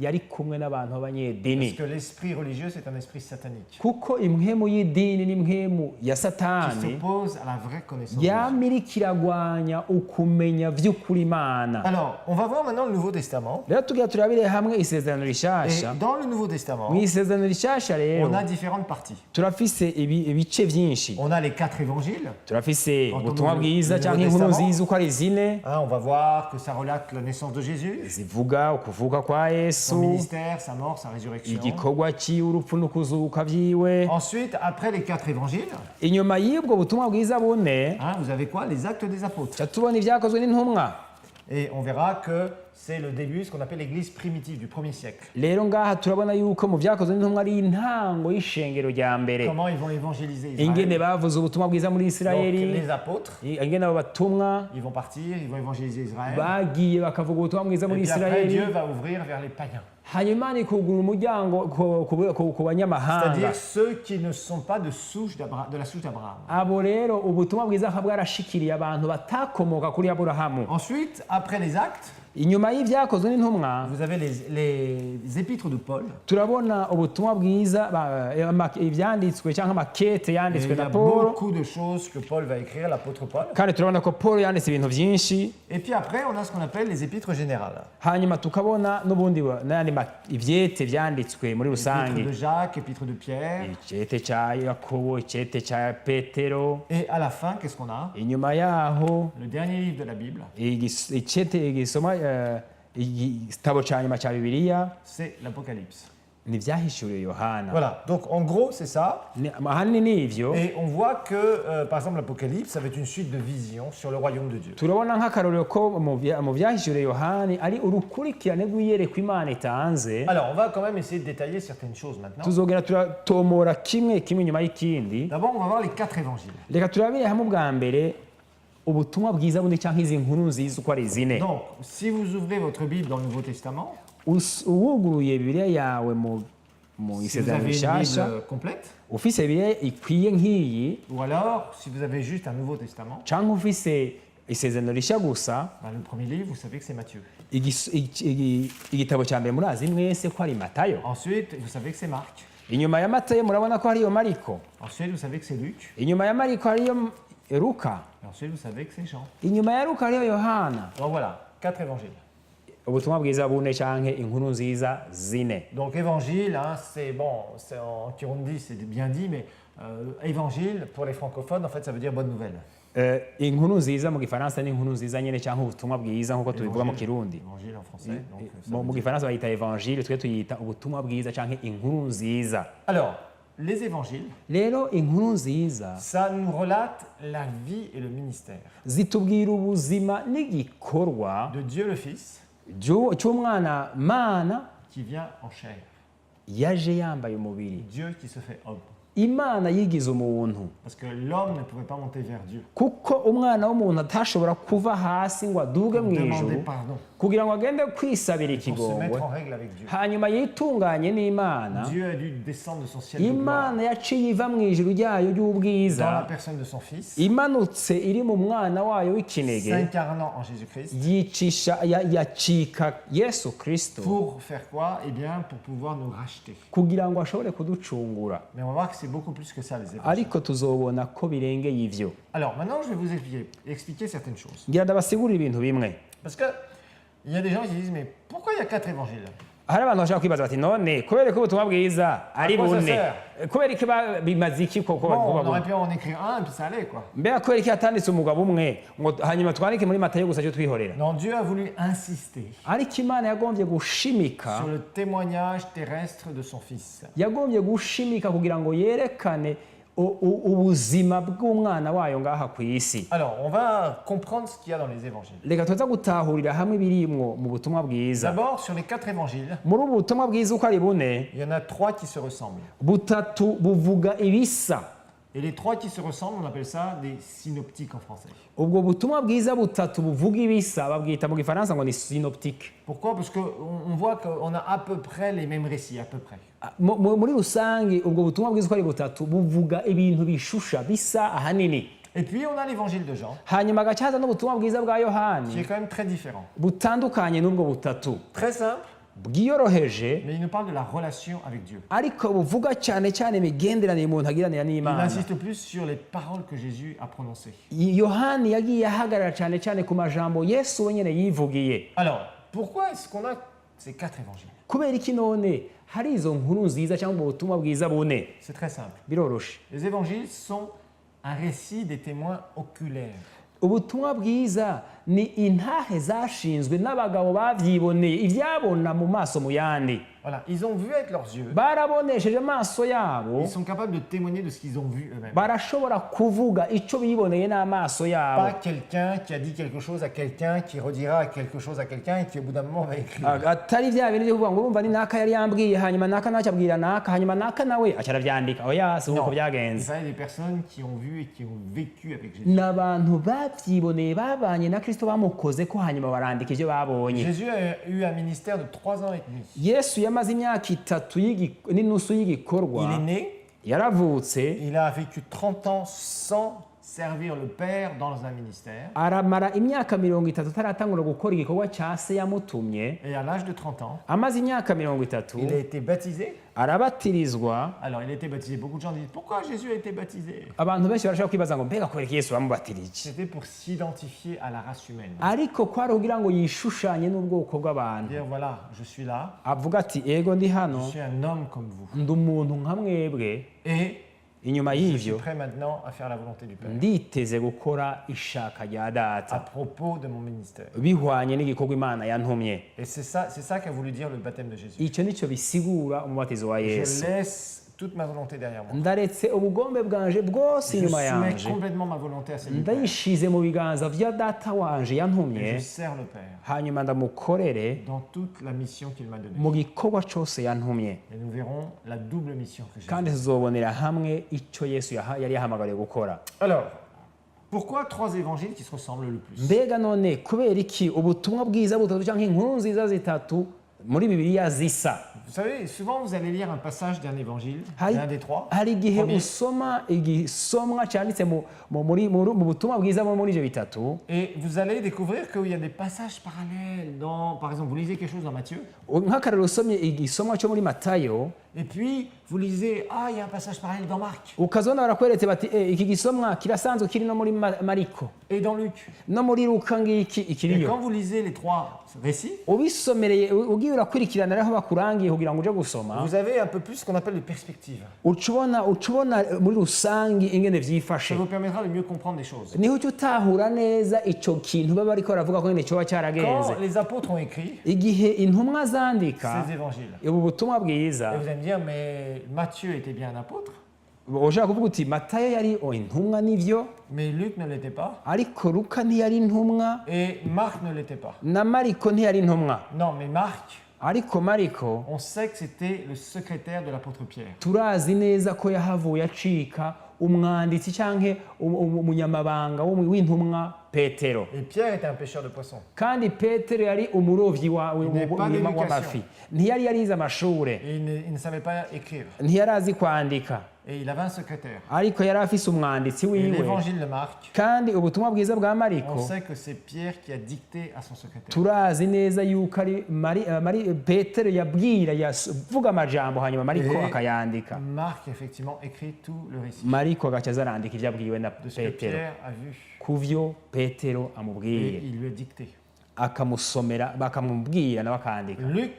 yari kumwe n'abantu Parce b'abanyedini. que l'esprit religieux, c'est un esprit satanique Kuko impwemu y'idini n'impwemu ya qui Satani s'oppose à la vraie connaissance de Dieu. yamirika iragwanya ukumenya vy'ukuri Imana. Alors, on va voir maintenant le Nouveau Testament. Rero tugira turabire hamwe isezerano Et rishasha. dans le Nouveau Testament, Mu isezerano rishasha rero on a différentes parties. turafise ibice vyinshi. On a les 4 évangiles. Turafise Quand on ubutumwa ouvre bwiza le canke Nouveau inkuru Testament, nziza uko ari zine, Hein, on va voir que ça relate la naissance de Jésus, zivuga ukuvuka kwa son Yesu, ministère, sa mort, sa résurrection. igikorwa ciwe, urupfu n'ukuzuka vyiwe. Ensuite, après les 4 évangiles, Inyuma y'ubwo butumwa bwiza bune hein, vous avez quoi? Les actes des apôtres. ca tubona ivyakozwe n'intumwa. Et on verra que c'est le début, ce qu'on appelle l'église primitive du 1er siècle. Rero ngaha turabona yuko mu vyakozwe n'intumwa ari intango y'ishengero rya mbere, Comment ils vont évangéliser ingene Israël. bavuze ubutumwa bwiza muri Donc, Isirayeli, les apôtres, ingene abo batumwa ils vont partir, ils vont évangéliser Israël. bagiye bakavuga ubutumwa bwiza Et muri puis après, Isirayeli, Dieu va ouvrir vers les païens. hanyuma ni kugura umuryango ku banyamahanga. C'est-à-dire ceux qui ne sont pas de la souche d'Abraham. Abo rero ubutumwa bwiza akaba bwarashikiriye abantu batakomoka kuri Aburahamu. Ensuite, après les actes, Inyuma y'ivyakozwe n'intumwa vous avez les épîtres de Paul. turabona ubutumwa bwiza ivyanditswe cyangwa amakete Et yanditswe il y na a Paul, beaucoup de choses que Paul va écrire, l'apôtre Paul. kandi turabona ko Paul yanditse ibintu vyinshi. Et puis après, on a ce qu'on appelle les épîtres générales. Hanyuma tukabona n'ubundi n'ayandi ivyete vyanditswe muri Épître rusange, de Jacques, épître de Pierre. icete ca Yakobo, icete ca Petero. Et à la fin, qu'est-ce qu'on a? Inyuma yaho Le dernier livre de la Bible, icete gisoma igitabo ca nyuma ca Bibiliya c'est l'Apocalypse. ntibyahishuriwe yohana Voilà, donc en gros, c'est ça. ahanini ni ivyo Et on voit que, par exemple, l'Apocalypse, ça va être une suite de visions sur le royaume de Dieu. turabona nk'akarorero ko mu byahishuriwe yohani ari urukurikirane rw'iyerekwa imana itanze. Alors, on va quand même essayer de détailler certaines choses maintenant. Tuzogera turatomora kimwe kimwe nyuma y'ikindi. D'abord, on va voir les 4 évangiles. Reka turabire hamwe bwa mbere ubutumwa bwiza bundi cyangwa izi nkuru nziza uko ari zine. Donc, si vous ouvrez votre Bible dans le Nouveau Testament, uwuguruye bibiliya yawe mu si vous isezerano avez une rishasha Bible complète, ufise bibiliya ikwiye nk'iyi ou alors si vous avez juste un Nouveau Testament, cyangwa ufise isezerano rishya gusa, ben, le premier livre, vous savez que c'est Matthieu. igitabo cya mbere murazi mwese ko ari Matayo. Ensuite, vous savez que c'est Marc. Inyuma ya Matayo murabona ko hariyo Mariko. Ensuite, vous savez que c'est Luc. Inyuma ya Mariko hariyo Luka. Et ensuite, vous savez que c'est Jean. Inyuma ya Luka hariyo Yohana. Donc voilà, 4 évangiles. Ubutumwa bwiza bune canke inkuru nziza zine. Donc évangile, hein, c'est bon, en Kirundi c'est bien dit, mais évangile pour les francophones, en fait, ça veut dire bonne nouvelle. Inkuru nziza mu gifaransa ni inkuru nziza nyene canke ubutumwa bwiza nkuko tubivuga mu Kirundi. Évangile en français. Donc, ça veut Mu dire- gifaransa bayita evangile, twe tuyita ubutumwa bwiza canke inkuru nziza. Alors, les évangiles, Rero inkuru nziza ça nous relate la vie et le ministère zitubwira ubuzima n'igikorwa de Dieu le Fils cy'umwana mana qui vient en chair. yaje yambaye umubiri. Dieu qui se fait homme. Imana yigize umuntu Parce que l'homme ne pouvait pas monter vers Dieu. kuko umwana w'umuntu atashobora kuva hasi ngo aduge mu Demander ijuru pardon. kugira ngo agende kwisabira Pour se ikigongwe mettre en règle avec Dieu. hanyuma yitunganye n'Imana. Dieu a dû descendre de son ciel de gloire Imana yaciye iva mu ijuru ryayo dans la ry'ubwiza personne de son Fils, imanutse iri mu mwana wayo w'ikinege s'incarnant en Jésus-Christ. yacika Yesu Kristo Pour faire quoi? Eh bien, pour pouvoir nous racheter. kugira ngo ashobore kuducungura. Mais on va voir que c'est beaucoup plus que ça, les évangiles. Ariko tuzobona ko birengeye ivyo. Alors, maintenant, je vais vous expliquer certaines choses. Ngira ndabasigurira ibintu bimwe. Parce que il y a des gens qui disent, mais pourquoi il y a 4 évangiles? Hari abantu bashaka kwibaza bati none kubera ko ubutumwa bwiza ari quoi ça bune sert? kubera ko bimaze iki koko Bon, kuba on aurait bune? pu en écrire un, et puis ça allait, quoi. Mbega kubera ko hatanditse umugabo umwe ngo hanyuma twandike muri Matayo gusa cyo twihorera? Non, Dieu a voulu insister Ariko Imana yagombye gushimika, sur le témoignage terrestre de son Fils. yagombye gushimika kugira ngo yerekane ubuzima bw'umwana wayo ngaha ku isi. Alors, on va comprendre ce qu'il y a dans les évangiles. Reka tuza gutahurira hamwe ibirimwo mu butumwa bwiza. D'abord, sur les 4 évangiles, Muri ubu butumwa bwiza uko ari bune, il y en a 3 qui se ressemblent. butatu buvuga ibisa. Et les 3 qui se ressemblent, on appelle ça des synoptiques en français. Ubwo butumwa bwiza butatu buvuga ibisa babwita mu gifaransa ngo ni synoptique. Pourquoi? Parce qu'on voit qu'on a à peu près les mêmes récits, à peu près. Muri rusange ubwo butumwa bwiza uko ari butatu buvuga ibintu bishusha bisa ahanini. Et puis, on a l'évangile de Jean, Hanyuma agacaza n'ubutumwa bwiza bwa qui est Yohani quand même très différent. butandukanye n'ubwo butatu, Très simple, bwiyoroheje mais il nous parle de la relation avec Dieu. ariko buvuga cyane cyane imigenderanire umuntu agiranira Il n'Imana. insiste plus sur les paroles que Jésus a prononcées. Yohani yagiye ahagarara cyane cyane ku majambo Yesu wenyine yivugiye. Alors, pourquoi est-ce qu'on a ces 4 évangiles? Kubera iki none hari izo nkuru nziza cyangwa ubwo butumwa bwiza bune? C'est très simple. Biroroshe. Les évangiles sont un récit des témoins oculaires. Ubutumwa bwiza ni intahe zashinzwe n'abagabo bavyiboneye ivyabona mu maso mu yandi. Voilà, ils ont vu avec leurs yeux. Barabonesheje amaso yabo, Ils sont capables de témoigner de ce qu'ils ont vu eux-mêmes. barashobora kuvuga ico biboneye n'amaso Pas yabo. quelqu'un qui a dit quelque chose à quelqu'un, qui redira quelque chose à quelqu'un et qui au bout d'un moment va écrire. Atari vya bintu byo kuvuga ngo urumva ni naka yari yambwiye hanyuma naka nacyabwira naka hanyuma naka nawe acyaravyandika. Oya, si uko Non, il byagenze. fallait des personnes qui ont vu et qui ont vécu avec Jésus. N'abantu bavyiboneye babanye na Kristo bamukoze ko hanyuma barandika ivyo babonye. Jésus a eu un ministère de 3 ans et demi. Yesu yamaze imyaka 3 n'inusu y'igikorwa. Il est né, Yaravutse, il a vécu 30 ans sans servir le Père dans un ministère. aramara imyaka 30 ataratangura gukora igikorwa cya se yamutumye. Et à l'âge de 30 ans, Amaze imyaka il a 30 été baptisé. arabatirizwa. Alors, il a été baptisé. Beaucoup de gens disent, pourquoi Jésus a été baptisé? Abantu benshi barashaka kwibaza ngo mbega kubera iki Yesu bamubatirije. C'était pour s'identifier à la race humaine. Ariko kwari kugira ngo yishushanye n'ubwoko bw'abantu. Dire, voilà, je suis là, Avuga ati ego ndi je hano suis un homme comme vous. ndi umuntu nka mwebwe. Et inyuma Je suis y'ivyo prêt maintenant à faire la volonté du Père. nditeze gukora ishaka rya À data propos de mon ministère. bihwanye n'igikorwa imana yantumye. Et c'est ça qu'a voulu dire le baptême de Jésus. Icyo nicyo bisigura umubatizo wa Je yesu. laisse toute ma volonté derrière moi. ndaretse ubugombe bwanje bwose Je inyuma soumets yanje complètement ma volonté à celle du Père. ndayishize mu biganza vya data wanje Et yantumye, je sers le Père hanyuma ndamukorere dans toute la mission qu'il m'a donnée. mu gikorwa cyose yantumye. Et nous verrons la double mission que j'ai. kandi tuzobonera hamwe icyo yesu yari yahamagariye gukora. Alors, pourquoi 3 évangiles qui se ressemblent le plus? mbega none kubera iki ubutumwa bwiza butatu cyangwa inkuru nziza zitatu muri bibiliya zisa? Vous savez, souvent vous allez lire un passage d'un évangile, Hari- d'un des 3. hari igihe Premier. usoma igisomwa cyanditse mu butumwa bwiza muri ibyo bitatu, Et vous allez découvrir qu'il y a des passages parallèles dans, par exemple, vous lisez quelque chose dans Matthieu, nk'akarero usomye igisomwa cyo muri matayo et puis vous lisez, ah, il y a un passage parallèle dans Marc, ukazona barakweretse bati iki gisomwa kirasanzwe kiri no muri mariko et dans Luc. no muri luka ngiki Et ikiriyo. quand vous lisez les 3 récits, ubisomereye ugiye urakurikirana aho bakurangiye kugira ngo uje gusoma, vous avez un peu plus ce qu'on appelle les perspectives. uca ubona muri rusange ingene Ça vyifashe, vous permettra de mieux comprendre les choses. niho uca utahura neza ico kintu baba bariko baravuga ko nyene coba cyaragenze. Quand les apôtres ont écrit igihe intumwa zandika ces évangiles, ubu butumwa et bwiza, vous allez me dire, mais Matthieu était bien un apôtre, ushaka kuvuga uti matayo yari intumwa n'ivyo, mais Luc ne l'était pas, ariko luka ntiyari intumwa et Marc ne l'était pas. na mariko ntiyari intumwa. Non, mais Marc, ariko mariko on sait que c'était le secrétaire de l'apôtre Pierre. turazi neza ko yahavuye acika umwanditsi canke umunyamabanga w'intumwa petero, Et Pierre était un pêcheur de poissons. kandi petero yari umurovyi n'est pas d'éducation. w'amafi, ntiyari yarize amashure, Et il ne savait pas écrire. ntiyari azi kwandika, Et il avait un secrétaire. ariko yari afise umwanditsi Et wiwe. l'évangile de Marc, kandi ubutumwa bwiza bwa on mariko sait que c'est Pierre qui a dicté à son secrétaire. turazi neza yuko ari petero yavuga amajambo hanyuma mariko Eh. akayandika, Marc, effectivement, écrit tout le récit mariko agaca aza arandika ibyo abwiwe na de ce que petero, Pierre a vu. kuvyo petero Et amubwiye, il lui a dicté. akamusomera bakamubwira nawe akandika. Luc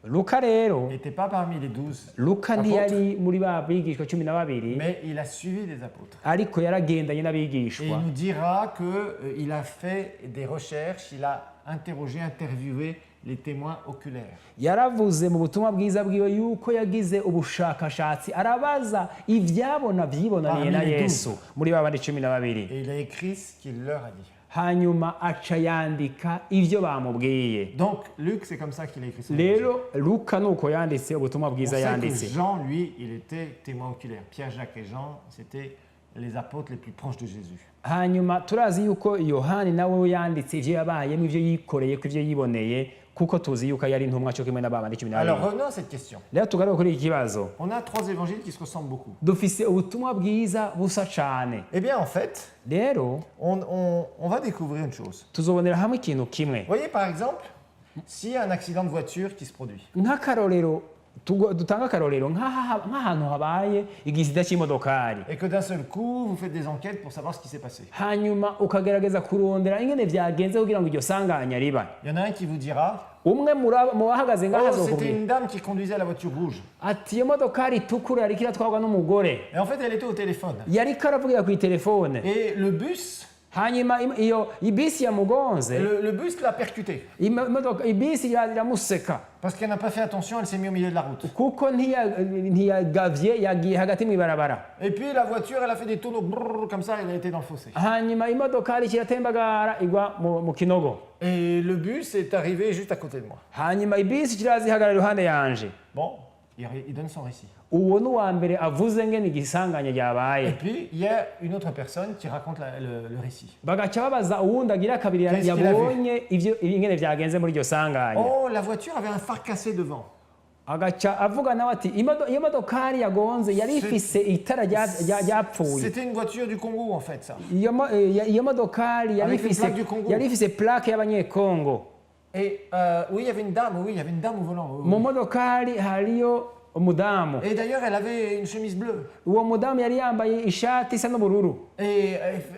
luka rero, n'était pas parmi les 12 luka apôtres, ntiyari muri ba bigishwa 12, mais il a suivi des apôtres. ariko yaragendanye Et il n'abigishwa, nous dira qu'il a fait des recherches, il a interrogé, interviewé les témoins oculaires. yaravuze mu butumwa bwiza bwiwe yuko yagize ubushakashatsi, arabaza ivyabona vyibonaniye na Parmi les yesu muri ba bandi 12, Et il a écrit ce qu'il leur a dit. hanyuma aca yandika ivyo bamubwiye. Donc, Luc, c'est comme ça qu'il a écrit son évangile. rero luka nuko yanditse ubutumwa On bwiza sait que yanditse. Jean, lui, il était témoin oculaire. Pierre, Jacques et Jean, c'était les apôtres les plus proches de Jésus. hanyuma turazi yuko yohani nawe yanditse ivyo yabayemo, ivyo yikoreye, ivyo yiboneye, kuko tuzi yuko yari intumwa cyo kimwe n'abandi 12. Alors, revenons à cette question. rero tugaruke kuri iki kibazo, On a 3 évangiles qui se ressemblent beaucoup. dufise ubutumwa bwiza busa cane. Eh bien, en fait, rero on va découvrir une chose. tuzobonera hamwe ikintu kimwe. Vous voyez, par exemple, s'il y a un accident de voiture qui se produit, nk'akarorero dutanga akarorero nk'ahantu habaye igisida cy'imodokari, et que d'un seul coup, vous faites des enquêtes pour savoir ce qui s'est passé. hanyuma ukagerageza kurondera ingene vyagenze kugira ngo iryo sanganya riba, Il y en a un qui vous dira, umwe mu bahagaze ngaho oh, c'était azokubwira une dame qui conduisait la voiture rouge. ati iyo modokari itukura yariko iratwarwa n'umugore, Et en fait, elle était au téléphone. yariko aravugira kw'iterefone, Et le bus, hanyuma iyo ibisi yamugonze, le bus l'a percuté. ibisi iramuseka Parce qu'elle n'a pas fait attention, elle s'est mise au milieu de la route. kuko ntiyagavye, yagiye hagati mw'ibarabara, Et puis la voiture, elle a fait des tonneaux brrr, comme ça, elle a été dans le fossé. hanyuma imodokari kiratembagara igwa mu kinogo, Et le bus est arrivé juste à côté de moi. hanyuma ibisi kirazihagarara iruhande yanje. Bon, il donne son récit. uwo ni uwa mbere avuze ngene igisanganya Et ryabaye, puis, il y a une autre personne qui raconte le récit. bagaca babaza uwundi agira kabiri Qu'est-ce qu'il a yabonye ivyo ingene vyagenze muri iryo sanganya, Oh, la voiture avait un phare cassé devant. agaca avuga nawe ati iyo modokari yagonze yari ifise itara ryapfuye, C'était une voiture du Congo, en fait, ça. iyo modokari Avec les plaques du Congo. yari ifise plaque y'abanyekongo, Et oui, il y avait une dame, oui, il y avait une dame au volant. Oui, mu oui. modokari hariyo umudamu, Et d'ailleurs, elle avait une chemise bleue. uwo mudamu yari yambaye ishati isa n'ubururu, Et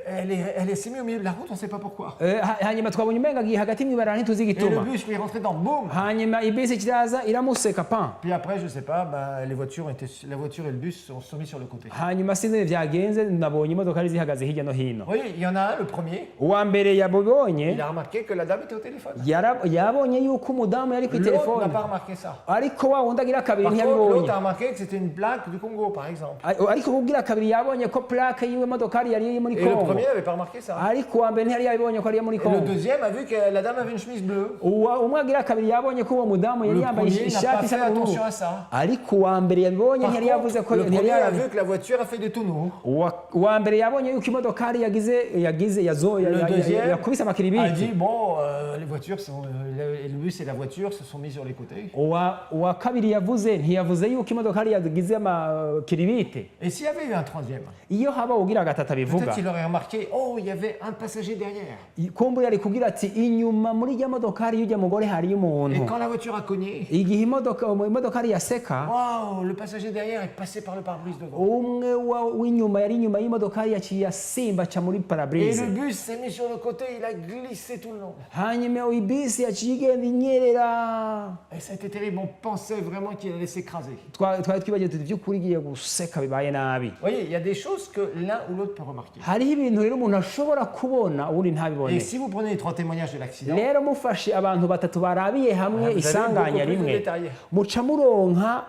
elle s'est mise au milieu de la route, on ne sait pas pourquoi. hanyuma twabonye umenga agiye hagati mw'ibarara ntituzi Et le igituma bus lui est rentré dans, boum. hanyuma ibisi kiraza iramuseka pan Puis après, je ne sais pas, la voiture et le bus sont mis sur le côté. hanyuma sinzi vyagenze nabonye imodoka ari zihagaze hirya no hino Oui, il y en a un, le premier, uwa mbere il yabonye a remarqué que la dame était au téléphone. yabonye yuko umudamu yari ku L'autre n'a telefone pas remarqué ça. ariko wa wundi agira kabiri Par contre, l'autre ntiyabibonye a remarqué que c'était une plaque du Congo, par exemple. ariko kugira kabiri yabonye ko plaque yiwe modokari yari iri muri Et le Kongo premier n'avait pas remarqué ça. ariko uwa mbere ntiyari yabibonye ko ari iyo muri Et le Kongo deuxième a vu que la dame avait une chemise bleue. umwe agira kabiri yabonye ko uwo mudamu yari Le yambaye premier n'a pas ishati fait isa n'ubururu attention à ça. ariko uwa mbere yabibonye Par ntiyari yavuze ko contre, le ntiyari premier a yarabi vu que la voiture a fait des tonneaux. uwa mbere yabonye yuko imodokari yakubise A amakiribiti dit, bon, les voitures sont, le bus et la voiture se sont mis sur les côtés. uwa kabiri yavuze ntiyavuze yuko imodokari yagize amakiribite Et s'il y avait eu un troisième, iyo haba ugira gatatu abivuga peut-être qu'il aurait remarqué, oh, il y avait un passager derrière. kumbu yari kugira ati inyuma muri rya modokari y'ujya mugore hariyo Et umuntu quand la voiture a cogné, igihe imodokari yaseka waouh, le passager derrière est passé par le pare-brise devant. umwe w'inyuma yari inyuma y'imodokari yaciye asimba aca muri Et parabrise le bus s'est mis sur le côté, il a glissé tout le long. hanyuma ibisi yaciye igenda inyerera Et ça a été terrible, on pensait vraiment qu'il allait s'écraser. twari twibagiwe tuti by'ukuri igiye guseka bibaye nabi Vous voyez, il y a des choses que l'un ou l'autre peut remarquer. hariho ibintu rero umuntu ashobora kubona ubundi ntabibone Et si vous prenez les 3 témoignages de l'accident, rero mufashe abantu batatu barabiye hamwe vous avez isanganya beaucoup plus de rimwe détails. muca muronka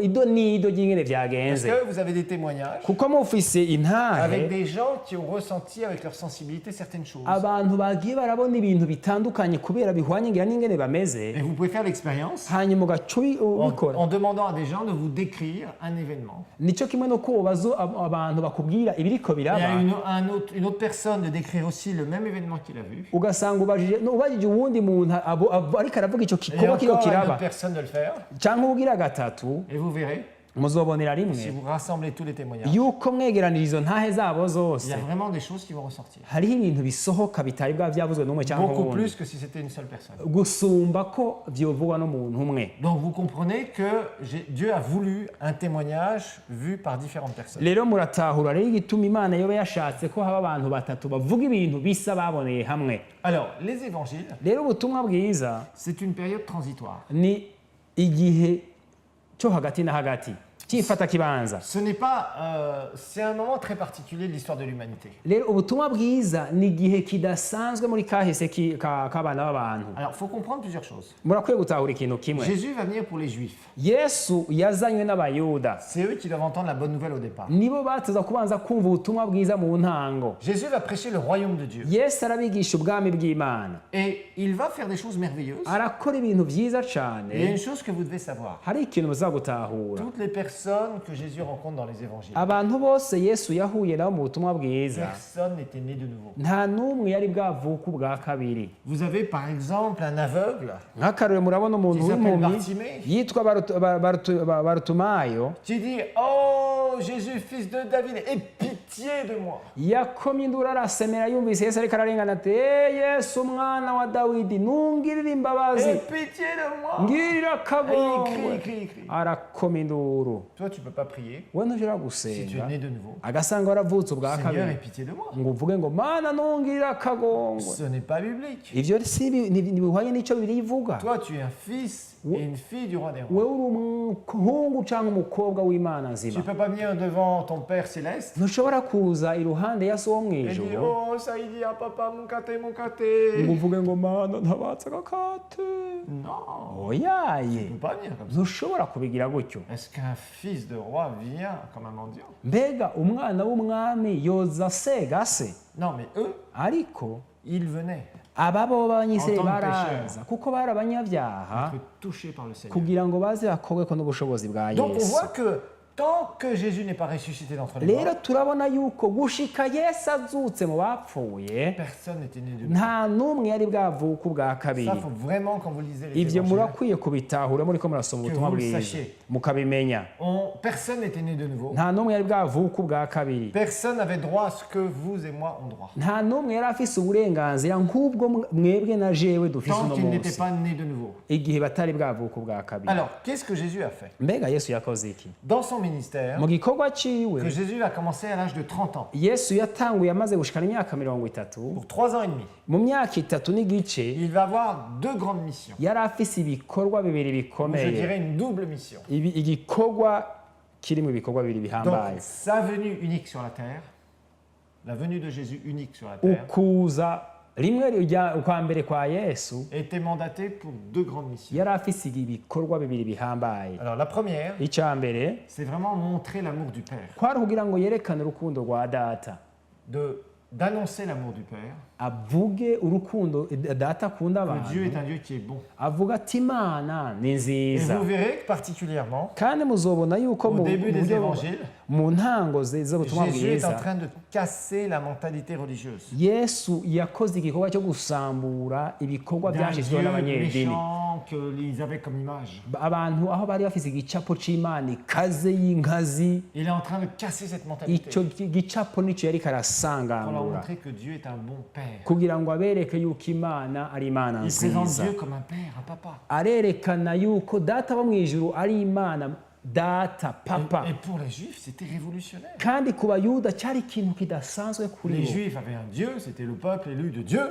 ido n'ido ry'ingene Parce vyagenze que vous avez des témoignages kuko mufise avec intahe des gens qui ont ressenti avec leur sensibilité certaines choses. abantu bagiye barabona ibintu bitandukanye kubera bihwanye ngira n'ingene Et bameze vous pouvez faire l'expérience hanyuma ugaca ubikora en demandant à des gens de vous décrire un événement. nico kimwe no kubaza abantu bakubwira ibiriko Et à biraba une autre personne de décrire aussi le même événement qu'il a vu. ugasanga ubajije uwundi muntu ariko aravuga ico Et gikorwa kiriko encore à une kiraba autre personne de le faire. canke ubugira gatatu Et vous verrez, muzobonera si rimwe vous rassemblez tous les témoignages, yuko mwegeranira izo ntahe zabo il zose y a vraiment des choses qui vont ressortir. hariho ibintu bisohoka bitari bwa byavuzwe n'umwe cyangwa Beaucoup uwundi plus que si c'était une seule personne. gusumba ko vyovugwa n'umuntu umwe Donc vous comprenez que Dieu a voulu un témoignage vu par différentes personnes. rero muratahura rero igituma imana yoba yashatse ko haba abantu batatu bavuga ibintu bisa baboneye hamwe Alors, les évangiles, rero ubutumwa bwiza c'est une période transitoire. ni igihe cyo hagati na hagati cyifata kibanza Ce n'est pas... c'est un moment très particulier de l'histoire de l'humanité. rero ubutumwa bwiza ni igihe kidasanzwe muri kahise k'abana b'abantu Alors, il faut comprendre plusieurs choses. murakwiye gutahura ikintu kimwe Jésus va venir pour les Juifs. yesu yazanywe n'abayuda C'est eux qui doivent entendre la bonne nouvelle au départ. nibo batuza kubanza kumva ubutumwa bwiza mu ntango Jésus va prêcher le royaume de Dieu. yesu arabigisha ubwami bw'imana Et il va faire des choses merveilleuses. arakora ibintu byiza Et il y a cyane une chose que vous devez savoir. hari ikintu muzagutahura Toutes les personnes que Jésus rencontre dans les évangiles, abantu bose yesu yahuye nabo mu butumwa bwiza personne n'était né de nouveau. nta n'umwe yari bwavuka ubwa kabiri Vous avez par exemple un aveugle nk'akarore murabona umuntu qui s'appelle w'impumyi Bartimée yitwa barutumayo qui dit Oh Jésus, fils de David, aie pitié de moi. yakomye induru arasemera yumvise yesu ariko ararengana ati yesu umwana wa dawidi nungirire imbabazi Aie pitié de moi. ngirira Et il akagongwe crie, il crie. arakoma induru Toi, tu ne peux pas prier we ntushobora si tu es gusenga né de nouveau. agasanga waravutse ubwa Seigneur, aie kabiri pitié de moi. ngo uvuge ngo mana nungirira akagongwe Ce n'est pas biblique. ivyo ntibihwanye n'icyo bibiri ivuga Toi, tu es un fils et une fille du roi des rois. wewe uri umuhungu cyangwa umukobwa w'imana Tu nzima ne peux pas venir devant ton Père céleste ntushobora kuza iruhande ya so wo mu et dire ijuru Oh, ça il dit à papa, mon caté, mon caté. ngo uvuge ngo mana ntabatse agakate Non, oyaye tu ne peux pas venir comme ça. ntushobora kubigira gutyo Est-ce qu'un fils de roi vient comme un mendiant? mbega umwana w'umwami yoza asega se Non, mais eux, ariko ils venaient aba bo b'abanyisirayeli En tant que baraza kuko bari abanyabyaha être touchés par le Seigneur. kugira ngo baze bakorweko n'ubushobozi bwa Donc on yesu voit que tant que Jésus n'est pas ressuscité d'entre les rero morts, turabona yuko gushika yesu azutse mu bapfuye personne n'était né de nouveau. nta n'umwe yari bwavuka ubwa kabiri Ça, faut vraiment, quand vous lisez les ivyo évangiles, murakwiye kubitahura muriko murasoma Que ubutumwa vous le bwiza sachiez. mukabimenya personne n'était né de nouveau. nta n'umwe yari bwavuka ubwa kabiri Personne n'avait droit à ce que vous et moi ont droit. nta n'umwe yari afise uburenganzira nk'ubwo mwebwe na jewe dufise Tant uno qu'ils n'étaient munsi pas nés de nouveau. igihe batari bwavuka ubwa kabiri Alors, qu'est-ce que Jésus a fait? mbega yesu yakoze iki Dans son ministère mu gikorwa que ciwe Jésus a commencé à l'âge de 30 ans. yesu yatanguye amaze gushikana imyaka 30. Pour 3 ans et demi, mu myaka 3 n'igice il va avoir 2 grandes missions. yari afise ibikorwa bibiri Je bikomeye, dirais une double mission. igikorwa kirimo ibikorwa bibiri Donc, bihambaye. sa venue unique sur la terre, la venue de Jésus unique sur la terre, ukuza rimwe kwa mbere kwa yesu était mandatée pour 2 grandes missions. yari afise ibikorwa bibiri bihambaye. Alors, la première, icya mbere c'est vraiment montrer l'amour du Père, kwari kugira ngo yerekane urukundo rwa data, d'annoncer l'amour du Père, avuge urukundo data akunda que Dieu abantu, est un Dieu qui est bon. avuga ati imana ni Et nziza. vous verrez que particulièrement, kandi muzobona yuko au début des évangiles, mu ntango z'ubutumwa Jésus est en bwiza train de casser la mentalité religieuse. yesu yakoze igikorwa cyo gusambura ibikorwa D'un byashyizweho Dieu n'abanyedini. méchant qu'ils avaient comme image. abantu aho bari bafise igicapo c'imana ikaze y'inkazi, Il est en train de casser cette mentalité icyo gicapo nicyo yari pour leur karasangangura montrer que Dieu est un bon Père. kugira ngo abereke yuko imana ari imana Il présente nziza. Dieu comme un Père, un papa. arerekana yuko data wo mu ijuru ari imana data papa. Et pour les Juifs, c'était révolutionnaire. kandi ku bayuda cyari ikintu kidasanzwe kuri Les bo. Juifs avaient un Dieu, c'était le peuple élu de Dieu.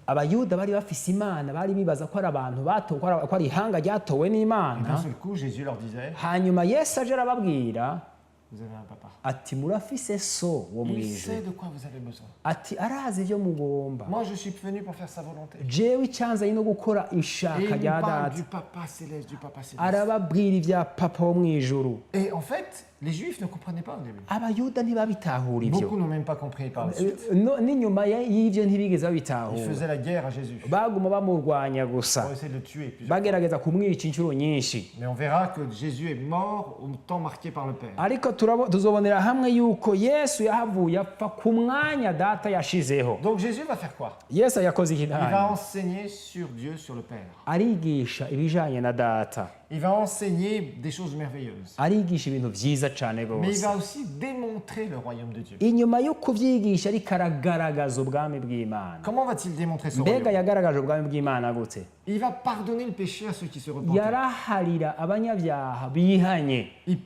abayuda bari bafise imana, bari bibaza ko ari abantu batowe, ko ari ihanga ryatowe Et d'un n'imana. seul coup, Jésus leur disait, hanyuma yesu aje arababwira vous avez un papa. ati murafise so wo mu Il ijuru, sait de quoi vous avez besoin. ati arazi ibyo mugomba. Moi, je suis venu pour faire sa volonté. jewe icyanzanye no gukora Et ishaka il nous rya parle data. du papa céleste, du papa céleste. arababwira ibya papa wo mu ijuru. Et en fait, les Juifs ne comprenaient pas au début. abayuda ntibabitahura ibyo. Beaucoup n'ont même pas compris par la suite. n'inyuma y'ibyo ntibigeze Ils babitahura. faisaient la guerre à Jésus baguma bamurwanya pour gusa, essayer de le tuer plusieurs fois. bagerageza kumwica inshuro nyinshi. Mais on verra que Jésus est mort au temps marqué par le Père. ariko tuzobonera hamwe yuko yesu yahavuye apfa ku mwanya data yashizeho. Donc Jésus va faire quoi? yesu yakoze iki Il va ntanya? enseigner sur Dieu, sur le Père. arigisha ibijanye na data, Il va enseigner des choses merveilleuses. arigisha ibintu vyiza cane Mais il gose. va aussi démontrer le royaume de Dieu. inyuma yo kuvyigisha ariko aragaragaza ubwami bw'imana. Comment va-t-il démontrer ce mbega royaume? yagaragaje ubwami bw'imana gute? Il va pardonner le péché à ceux qui se repentent. yaraharira abanyabyaha bihanye, Il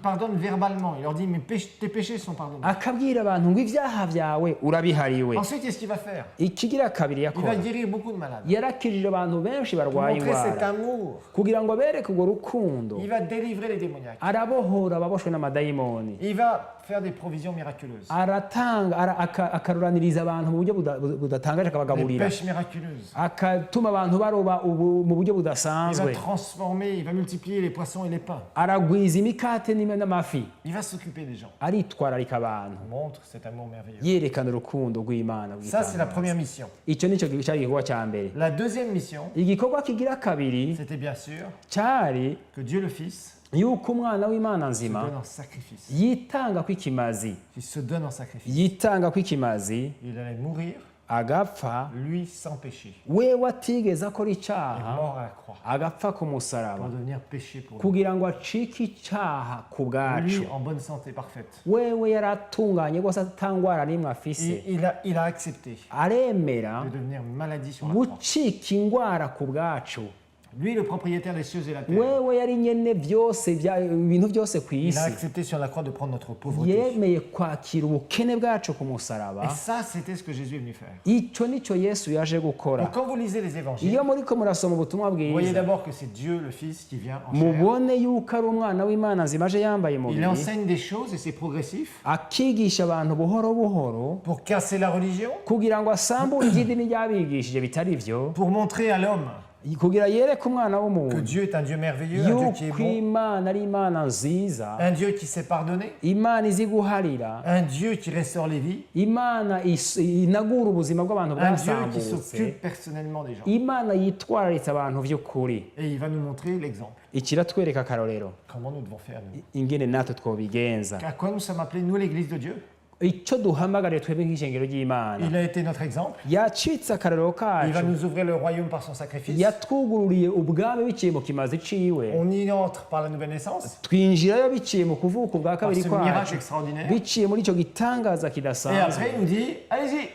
pardonne verbalement. Il leur dit, mais tes péchés sont pardonnés. akabwira abantu ngo ibyaha byawe urabihariwe. Ensuite, qu'est-ce qu'il va faire? ikigira kabiri Il va yakora, guérir beaucoup de malades. yarakirije abantu benshi Pour barwaye montrer cet indwara amour. kugira ngo abereke urwo rukundo. Il va délivrer les démoniaques. arabohora ababoshwe n'amadayimoni, Il va faire des provisions miraculeuses. aratanga akaruraniriza abantu mu buryo budatangaje, Des akabagaburira, pêches miraculeuses. akatuma abantu baroba mu buryo Il va budasanzwe, transformer, il va multiplier les poissons et les pains. aragwiza imikate n'amafi, Il va s'occuper des gens. aritwararika abantu, Il montre cet amour merveilleux. yerekana urukundo rw'imana. Ça, c'est la bw'itangaza. première mission. icyo nicyo cyari igikorwa cya mbere. La deuxième mission, igikorwa kigira kabiri c'était bien sûr cyari que Dieu le Fils yuko umwana w'imana se nzima donne en sacrifice. yitanga kw'ikimazi, Il se donne en sacrifice. yitanga kw'ikimazi, Il allait mourir, agapfa, lui sans péché. wewe atigeze akora Il est icyaha, mort à la croix agapfa ku musaraba pour devenir péché pour nous. kugira ngo acike icyaha ku bwacu. Lui en bonne santé parfaite. wewe yari atunganye rwose atangwara n'imwe afise, Et il a accepté aremera de devenir maladie sur la croix. gucika indwara ku bwacu. Lui, le propriétaire des cieux et la terre, wewe yari nyene byose ibintu byose ku il a isi, accepté sur la croix de prendre notre pauvreté. yemeye kwakira ubukene bwacu ku musaraba. Et ça, c'était ce que Jésus est venu faire. icyo nicyo yesu yaje gukora. Donc, quand vous lisez les évangiles, iyo muriko murasoma ubutumwa vous voyez bwiza, d'abord que c'est Dieu le Fils qui vient en chair. mubone yuko ari umwana w'imana nzima aje yambaye Il umubiri, enseigne des choses et c'est progressif akigisha abantu buhoro buhoro pour casser la religion, kugira ngo asambure iby'idini ry'abigishije bitari byo, pour montrer à l'homme kugira yereke umwana que w'umuntu Dieu est un Dieu merveilleux, un Dieu qui est yuko bon, imana ari imana nziza, un Dieu qui sait pardonner, imana izi guharira, un Dieu qui restaure les vies, imana inagura ubuzima bw'abantu un Dieu qui bwasambutse, s'occupe personnellement des gens. imana yitwararitse abantu by'ukuri. Et il va nous montrer l'exemple. ikiratwereka akarorero Comment nous devons faire, nous. ingene natwe twobigenza, À quoi nous sommes appelés, nous, l'Église de Dieu? icyo duhamagariye twebwe nk'ishengero ry'imana. Il a été notre exemple. yacitse akarorero Il va kacu, nous ouvrir le royaume par son sacrifice. yatwugururiye ubwami biciye mu kimazi ciwe, On y entre par la nouvelle naissance, twinjirayo biciye mu kuvuka ubwa par kabiri ce miracle kwacu, extraordinaire. biciye muri icyo gitangaza Et kidasanzwe. après, il nous dit, allez-y,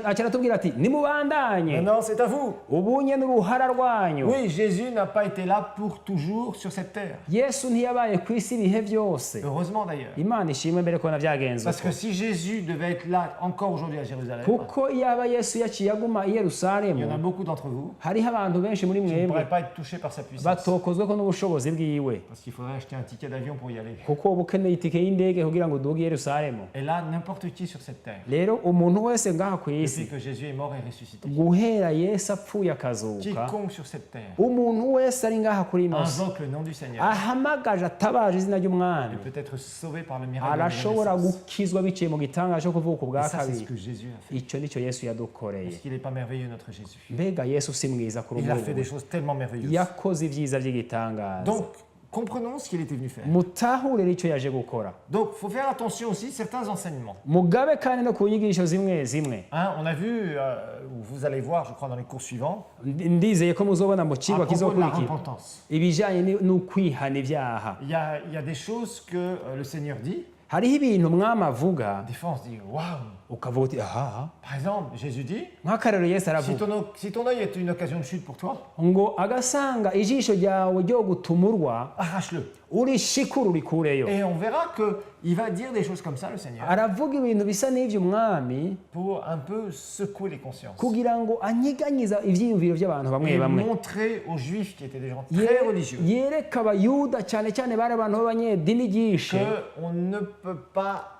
acaratubwira ati nimubandanye Maintenant, c'est à vous. ubunye n'uruhara rwanyu. Oui, Jésus n'a pas été là pour toujours sur cette terre. Yesu ntiyabaye ku isi ibihe byose. Heureusement d'ailleurs. Imana ishimwe mbere ko byagenze Parce uko. que si Jésus devait être là encore aujourd'hui à Jérusalem, Kuko iyaba Yesu yaciye aguma i il y en a Yerusalemu, beaucoup d'entre vous hariho abantu benshi muri qui ne mwebwe pourraient pas être touchés par sa puissance. batokozwe ko n'ubushobozi bwiwe, Parce qu'il faudrait acheter un ticket d'avion pour y aller. kuko uba ukeneye itike y'indege kugira ngo uduge i Yerusalemu. Et là, n'importe qui sur cette terre, Rero umuntu wese ngaha ku isi, depuis que Jésus est mort et ressuscité, guhera Yesu apfuye akazuka, quiconque sur cette terre umuntu wese ari ngaha kuri ino si invoque le nom du Seigneur ahamagaje atabaje izina ry'umwami et peut être sauvé par le miracle de la arashobora renaissance. gukizwa biciye mu gitangaza cyo kuvuka Et ubwa ça, c'est ce kabiri. que Jésus a fait. Icyo nicyo Yesu yadukoreye. Parce qu'il n'est pas merveilleux, notre Jésus. Mbega Yesu si mwiza kuri Il a fait des ubu, choses tellement merveilleuses. yakoze ibyiza by'igitangaza. Donc, comprenons ce qu'il était venu faire. Mutahure icyo yaje gukora. Donc, il faut faire attention aussi à certains enseignements. Mugabe kandi no ku nyigisho zimwe zimwe. Hein, on a vu, vous allez voir, je crois, dans les cours suivants, Ndizeye ko muzobona mu à kigwa propos de la kizokurikira repentance. ibijyanye n'ukwihana ibyaha. Il y a des choses que le Seigneur dit. Hariho ibintu umwami avuga Des fois, on se dit, waouh! ukavuga uti aha. Par exemple, Jésus dit, Nk'akarero Yesu si aravuga si ton œil est une occasion de chute pour toi, ngo agasanga ijisho ryawe ryo gutumurwa arrache-le. urishikura urikureyo. Et on verra qu'il va dire des choses comme ça, le Seigneur, Aravuga ibintu bisa n'ibyo umwami pour un peu secouer les consciences. kugira ngo anyiganyiza ibyiyumviro by'abantu bamwe Et bamwe. montrer aux Juifs qui étaient des gens très religieux Yereka abayuda cyane cyane bari abantu b'abanyedini ryishe qu'on ne peut pas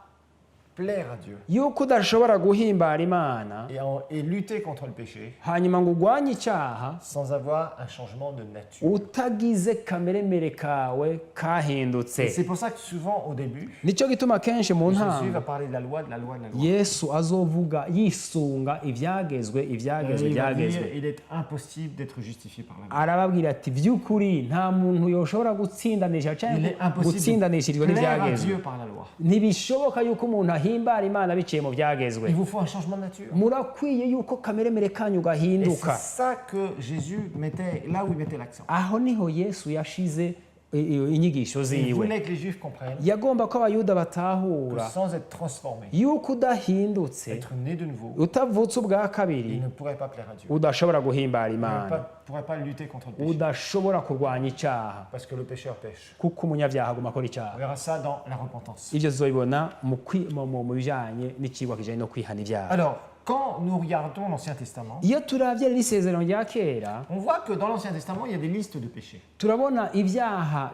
plaire à Dieu yuko udashobora guhimbara Imana et lutter contre le péché hanyuma ngo urwanye icyaha sans avoir un changement de nature. utagize kameremere kawe kahindutse. Et c'est pour ça que souvent au début, Nicyo gituma kenshi mu Jésus ntango va parler de la loi, de la loi, de la loi. Yesu azovuga yisunga ibyagezwe Et ibyagezwe il va dire, ibyagezwe. il est impossible d'être justifié par la loi. Arababwira ati by'ukuri nta muntu yoshobora gutsindanisha Il cyangwa est impossible gutsindanishirizwa de plaire à n'ibyagezwe. Dieu par la loi. Ntibishoboka yuko umuntu ahimbara Imana biciye mu byagezwe. Il vous faut un changement de nature. Murakwiye yuko kameremere kanyu Et gahinduka. c'est ça que Jésus mettait, là où il mettait l'accent. Aho niho Yesu yashize inyigisho Il ziwe. voulait que les Juifs comprennent Yagomba ko abayuda que batahura sans être transformés, yuko udahindutse, être né de nouveau, utavutse ubwa il kabiri, ne pourrait pas plaire à Dieu. udashobora guhimbara Il ne Imana, pourrait pas lutter contre le péché. udashobora kurwanya icyaha, Parce que le pécheur pêche. kuko umunyabyaha aguma akora On icyaha. verra ça dans la repentance. Ibyo tuzobibona mu bijyanye n'ikigwa kijyanye no kwihana ibyaha. Alors, quand nous regardons l'Ancien Testament, Iyo turavye n'isezerano rya kera, on voit que dans l'Ancien Testament, il y a des listes de péchés. turabona ibyaha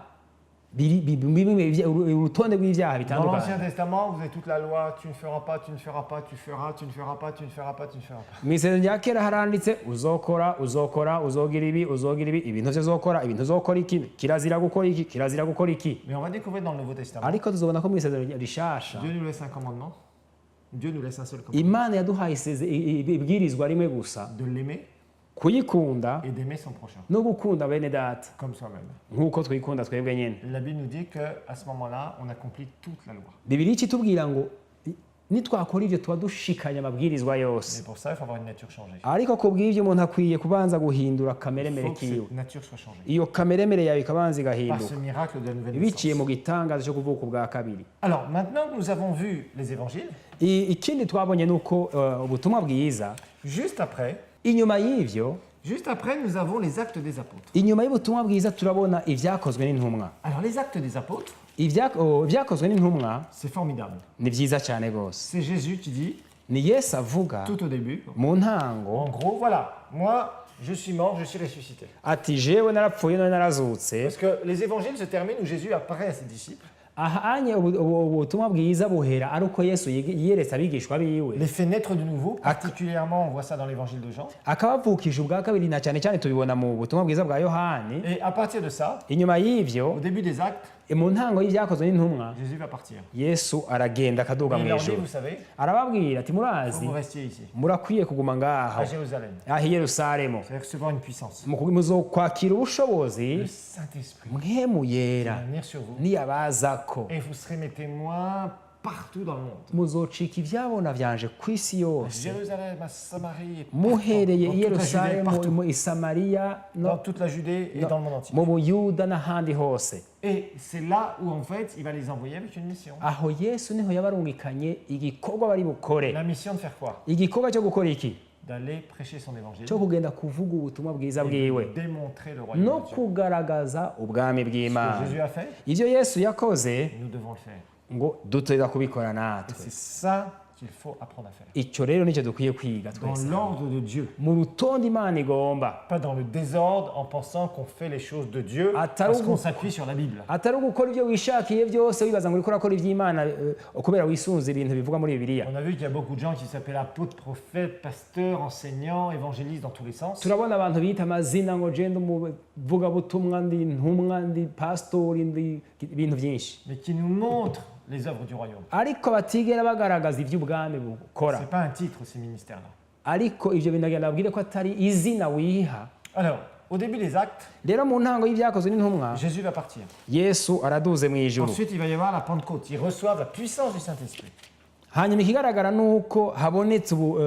urutonde rw'ibyaha Dans l'Ancien bitandukanye. Testament, vous avez toute la loi, tu ne feras pas, tu ne feras pas, tu feras, tu ne feras pas, tu ne feras pas, tu ne feras pas. Mu isezerano rya kera haranditse uzokora uzogira ibi ibintu byo uzokora ibintu uzokora iki kirazira gukora iki kirazira gukora iki. Mais on va découvrir dans le Nouveau Testament, Ariko tuzobona ko mu isezerano rishasha Dieu nous laisse un commandement. Dieu nous laisse un seul commandement. Imana yaduhaye ibwirizwa rimwe gusa, De l'aimer kuyikunda et d'aimer son prochain, no gukunda bene data comme soi-même. nk'uko twikunda twebwe nyine. La Bible nous dit qu'à ce moment-là, on accomplit toute la loi. Bibiliya ikitubwira ngo nitwakora ibyo tuba dushikanye amabwirizwa Et yose. pour ça, il faut avoir une nature changée. Ariko ku bw'ibyo umuntu akwiye kubanza guhindura Il kameremere faut que kiwe. cette nature soit changée. Iyo kameremere yawe ikabanza Par igahinduka ce miracle de la nouvelle biciye mu naissance. gitangaza cyo kuvuka ubwa kabiri. Alors, maintenant que nous avons vu les évangiles, Ikindi twabonye ni uko ubutumwa bwiza, juste après, inyuma y'ivyo, nous avons les actes des apôtres. inyuma y'ubutumwa bwiza turabona ibyakozwe n'intumwa. Alors, les actes des apôtres, Ibyakozwe n'intumwa c'est formidable. ni byiza cyane rwose. C'est Jésus qui dit, Ni Yesu avuga tout au début, mu en ntango gros, voilà, moi, je suis mort, je suis ressuscité. ati jewe narapfuye none narazutse. Parce que les évangiles se terminent où Jésus apparaît à ses disciples. Ahanye ubutumwa bwiza buhera ari uko Yesu yeretse abigishwa biwe, Les fait naître de nouveau, particulièrement, on voit ça dans l'évangile de Jean. akabavukije ubwa kabiri, na cyane cyane tubibona mu butumwa bwiza bwa Yohani. Et à partir de ça, Inyuma y'ivyo, au début des actes, mu ntango y'ibyakozwe n'intumwa, Jésus va partir. Yesu aragenda akaduga Et il mu leur dit, ijuru, vous savez, arababwira ati il faut murazi que vous restiez ici, murakwiye kuguma ngaho à Jérusalem. aho i Yerusalemu, Vous allez recevoir une puissance. muzokwakira ubushobozi Le Saint-Esprit mpwemu va yera venir sur vous. niyabazako, Et vous serez mes témoins partout dans le monde. muzocika ivyabona vyanje ku isi yose Jérusalem, à Samarie, et muhereye partout, i dans toute la Judée, yerusalemu partout, i samariya no dans toute la Judée et dans le monde entier. mu buyuda n'ahandi hose Et c'est là où en fait il va les envoyer avec une mission. aho yesu niho yabarungikanye igikorwa bari bukore La mission de faire quoi? igikorwa cyo gukora iki D'aller prêcher son évangile cyo kugenda kuvuga ubutumwa bwiza et bwiwe de démontrer le royaume no de Dieu. kugaragaza ubwami Ce que bw'imana Jésus a fait, ivyo yesu yakoze nous devons le faire. ngo dutegerezwa kubikora Et natwe c'est ça qu'il faut apprendre à faire. icyo rero nicyo dukwiye kwiga Dans twese l'ordre de Dieu. mu rutonde imana igomba Pas dans le désordre en pensant qu'on fait les choses de Dieu Atari parce ugu- qu'on s'appuie sur la Bible. atari ugukora ibyo wishakiye byose wibaza ngo uriko urakora iby'imana kubera wisunze ibintu bivugwa muri bibiliya On a vu qu'il y a beaucoup de gens qui s'appellent apôtres, prophètes, pasteurs, enseignants, évangélistes dans tous les sens. turabona abantu bita amazina ngo genda umuvugabutumwa ndi ntumwa ndi pasitori ndi ibintu byinshi Mais qui nous montrent les œuvres du royaume. ariko batigera bagaragaza iby'ubwami bukora C'est pas un titre ces ministères-là. ariko ibyo bintu nagira babwire ko atari izina wiha Alors, au début des actes, rero mu ntango y'ibyakozwe n'intumwa Jésus va partir. yesu araduze mu ijuru Ensuite, il va y avoir la Pentecôte. Ils reçoivent la puissance du Saint-Esprit. hanyuma ikigaragara ni uko habonetse ubu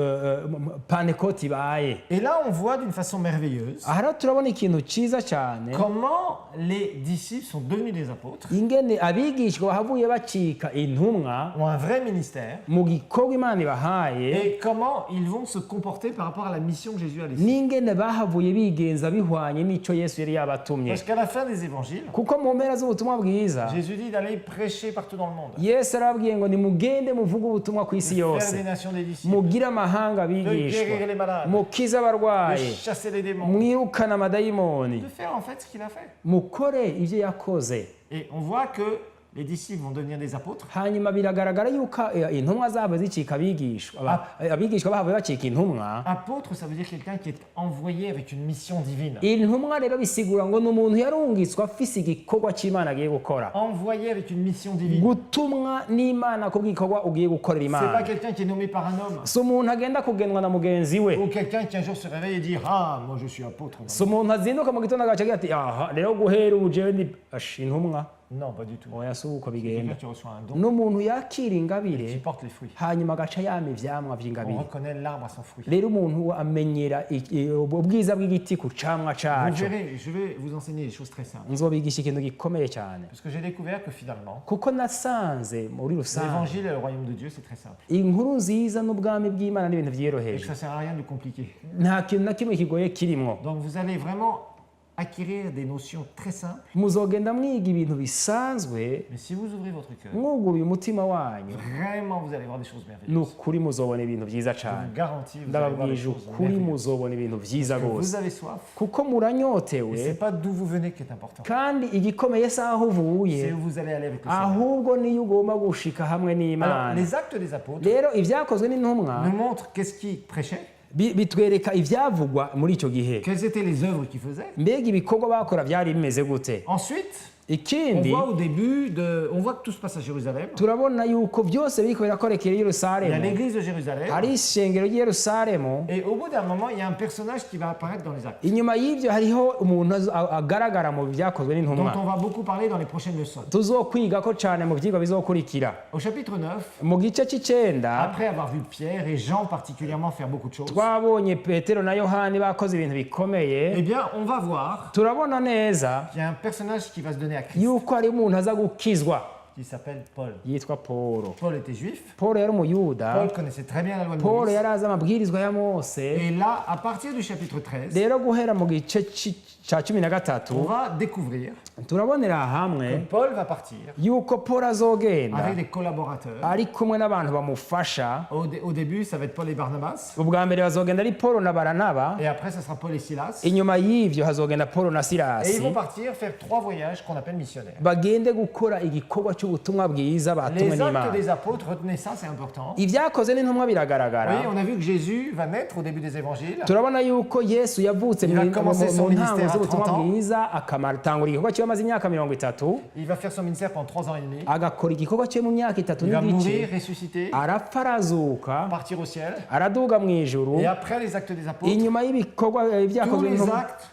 panekoti ibaye Et là, on voit d'une façon merveilleuse aha rero turabona ikintu cyiza cyane comment les disciples sont devenus des apôtres, ingene abigishwa bahavuye bacika intumwa ont un vrai ministère, mu gikorwa imana ibahaye et comment ils vont se comporter par rapport à la mission que Jésus a laissée. n'ingene bahavuye bigenza bihwanye n'icyo yesu yari yabatumye Parce qu'à la fin des évangiles, kuko mu mpera z'ubutumwa bwiza Jésus dit d'aller prêcher partout dans le monde, yesu arababwiye ngo nimugende muvuge ubutumwa ku isi de faire yose des nations des disciples, mugire amahanga de abigishwa guérir les malades, mukize de abarwayi chasser les démons, mwirukane amadayimoni de faire en fait ce qu'il a fait. mukore ibyo yakoze Et on voit que les disciples vont devenir des apôtres. hanyuma biragaragara yuko intumwa zabo zicika abigishwa abigishwa bahavuye bacika intumwa Apôtre, ça veut dire quelqu'un qui est envoyé avec une mission divine. intumwa rero bisigura ngo ni umuntu yarungitswe afise igikorwa cy'imana agiye gukora Envoyé avec une mission divine. gutumwa n'imana ku bw'igikorwa ugiye gukorera C'est pas imana quelqu'un qui est nommé par un homme. si umuntu agenda kugenwa na mugenzi we Ou quelqu'un qui un jour se réveille et dit ah moi je suis apôtre. si umuntu azinduka mu gitondo agaca agira ati aha rero guhera ubu jewe ndi intumwa Non, pas du tout. oya si uko C'est bigenda quelqu'un qui reçoit un don, n'umuntu yakira qui ingabire porte les fruits. hanyuma agaca yama ivyamwa On vy'ingabire reconnaît l'arbre à son fruit. rero umuntu amenyera ubwiza bw'igiti ku camwa Vous caco verrez, je vais vous enseigner des choses très simples. nzobigisha ikintu gikomeye cyane Parce que j'ai découvert que finalement, kuko nasanze muri rusange l'évangile et le royaume de Dieu, c'est très simple. inkuru nziza n'ubwami bw'imana n'ibintu Et que byoroheje ça sert à rien de compliquer. nta kintu na kimwe kigoye kirimwo Donc vous allez vraiment acquérir des notions très simples. muzogenda mwiga ibintu bisanzwe Mais si vous ouvrez votre cœur, mwuguruye umutima wanyu vraiment vous allez voir des choses ni merveilleuses. ukuri muzobona ibintu byiza Je cyane vous garantis, vous allez voir des ndababwije choses ukuri merveilleuses. muzobona ibintu byiza Parce que rwose vous avez soif. kuko Et muranyotewe c'est pas d'où vous venez qui est important. kandi igikomeye si aho uvuye C'est où vous allez aller avec le Seigneur. ahubwo niyo ugomba gushika hamwe Alors, n'imana les actes des apôtres rero ibyakozwe n'intumwa nous montrent qu'est-ce qu'ils prêchaient, bitwereka ibyavugwa muri icyo gihe quelles étaient les œuvres qu'ils faisaient. mbega ibikorwa bakora byari bimeze gute Ensuite, on ikindi voit au début, on voit que tout se passe à Jérusalem. turabona yuko byose biriko birakorekera i Il y a yerusalemu l'église de Jérusalem. hari ishengero ry'i yerusalemu Et au bout d'un moment, il y a un personnage qui va apparaître dans les actes, inyuma y'ibyo hariho umuntu agaragara mu byakozwe dont n'intumwa on va beaucoup parler dans les prochaines leçons. tuzokwigako cyane mu byigwa bizokurikira Au chapitre 9, mu gice cy'icenda après avoir vu Pierre et Jean particulièrement faire beaucoup de choses, twabonye petero na yohani bakoze ibintu bikomeye eh bien, on va voir turabona neza qu'il y a un personnage qui va se donner à Christ, yuko hari umuntu aza gukizwa qui s'appelle Paul. yitwa paulo Paul était juif. paulo yari umuyuda Paul connaissait très bien la loi de paulo Moïse. yari azi amabwirizwa ya mose Et là, à partir du chapitre 13, rero guhera mu gice cya cumi na gatatu on va découvrir turabonera hamwe que Paul va partir yuko paulo azogenda avec des collaborateurs. ari kumwe n'abantu bamufasha Au début, ça va être Paul et Barnabas. ubwa mbere bazogenda ari paulo na baranaba Et après, ça sera Paul et Silas. inyuma y'ivyo hazogenda paulo na Et ils silasi vont partir faire 3 voyages qu'on appelle missionnaires. bagende gukora igikorwa cy'ubutumwa bwiza batumwe Les actes n'imana des apôtres, retenez ça, c'est important. ibyakoze n'intumwa biragaragara Oui, on a vu que Jésus va naître au début des évangiles. turabona yuko yesu yavutse Il va commencer son mu ntango ministère à z'ubutumwa 30 ans. bwiza akamara igikorwa cyo amaze imyaka 30 Il va faire son ministère pendant 3 ans et demi. agakora igikorwa cyo mu myaka 3 Il va mourir, n'igice ressusciter, arapfa arazuka partir au ciel. araduga mu ijuru Et après les actes des apôtres, inyuma y'ibikorwa tous byakozwe les n'intumwa actes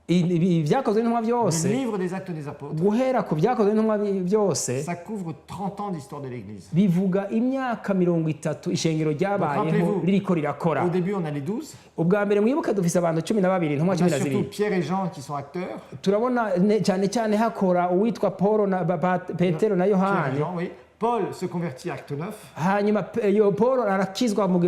ibyakozwe n'intumwa Le byose livre des Actes des Apôtres, guhera ku byakozwe n'intumwa byose ça couvre 30 ans d'histoire de l'Église. bivuga imyaka 30 ishengero ryabayeho rappelez-vous, ririko rirakora. Au début, on a les 12. ubwa mbere mwibuke dufise abantu 12 intumwa On a surtout 12. Pierre et Jean qui sont acteurs. turabona cyane cyane hakora uwitwa Paulo na Petero na Pierre et Yohani. Jean, oui. Paul se convertit, acte 9. hanyuma Paulo arakizwa mu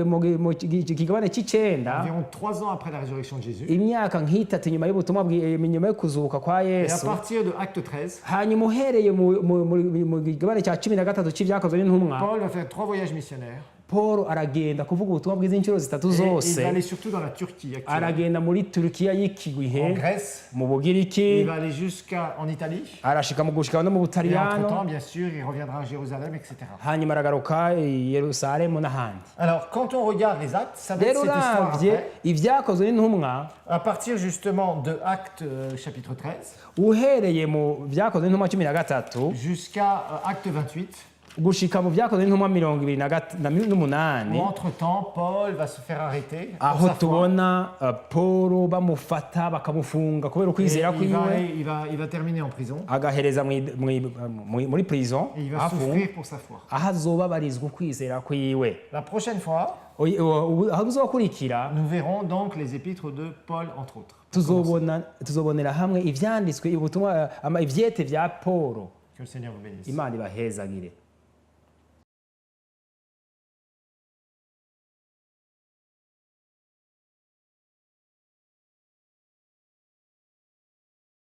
kigabane cy'icenda Environ 3 ans après la résurrection de Jésus. imyaka nk'itatu nyuma y'ubutumwa nyuma yo kuzuka kwa Et à Yesu. partir de acte 13, hanyuma uhereye mu kigabane cya 13 cy'ibyakozwe n'intumwa, Paul va faire 3 voyages missionnaires. Paulo aragenda kuvuga ubutumwa bwiza inshuro zitatu Et il zose. va aller surtout dans la Turquie actuelle. aragenda muri Turukiya En y'ikigihe, Grèce. mu Il Bugiriki, va aller jusqu'en Italie. arashika mu gushika no mu Et Butaliyano, entre-temps, bien sûr, il reviendra à Jérusalem, etc. hanyuma aragaruka i Yerusalemu n'ahandi. Alors, quand on regarde les actes, ça va être rero cette histoire uravye après. ibyakozwe n'intumwa, À partir justement de Actes chapitre 13 uhereye mu byakozwe n'intumwa 13 jusqu'à Acte 28, gushika mu byakozwe n'intumwa 28, où entre-temps, Paul va se faire arrêter pour aho sa foi. tubona Paulo bamufata bakamufunga kubera Et ukwizera il va, kwiwe, il va terminer en prison. agahereza muri prison, Et il va souffrir pour sa foi. aho azobabarizwa ukwizera kwiwe. La prochaine fois, aho bizokurikira nous verrons donc les épîtres de Paul, entre autres. tuzobonera hamwe ivyanditswe ubutumwa ivyete vya Paulo. Que le Seigneur vous bénisse. Imana ibahezagire.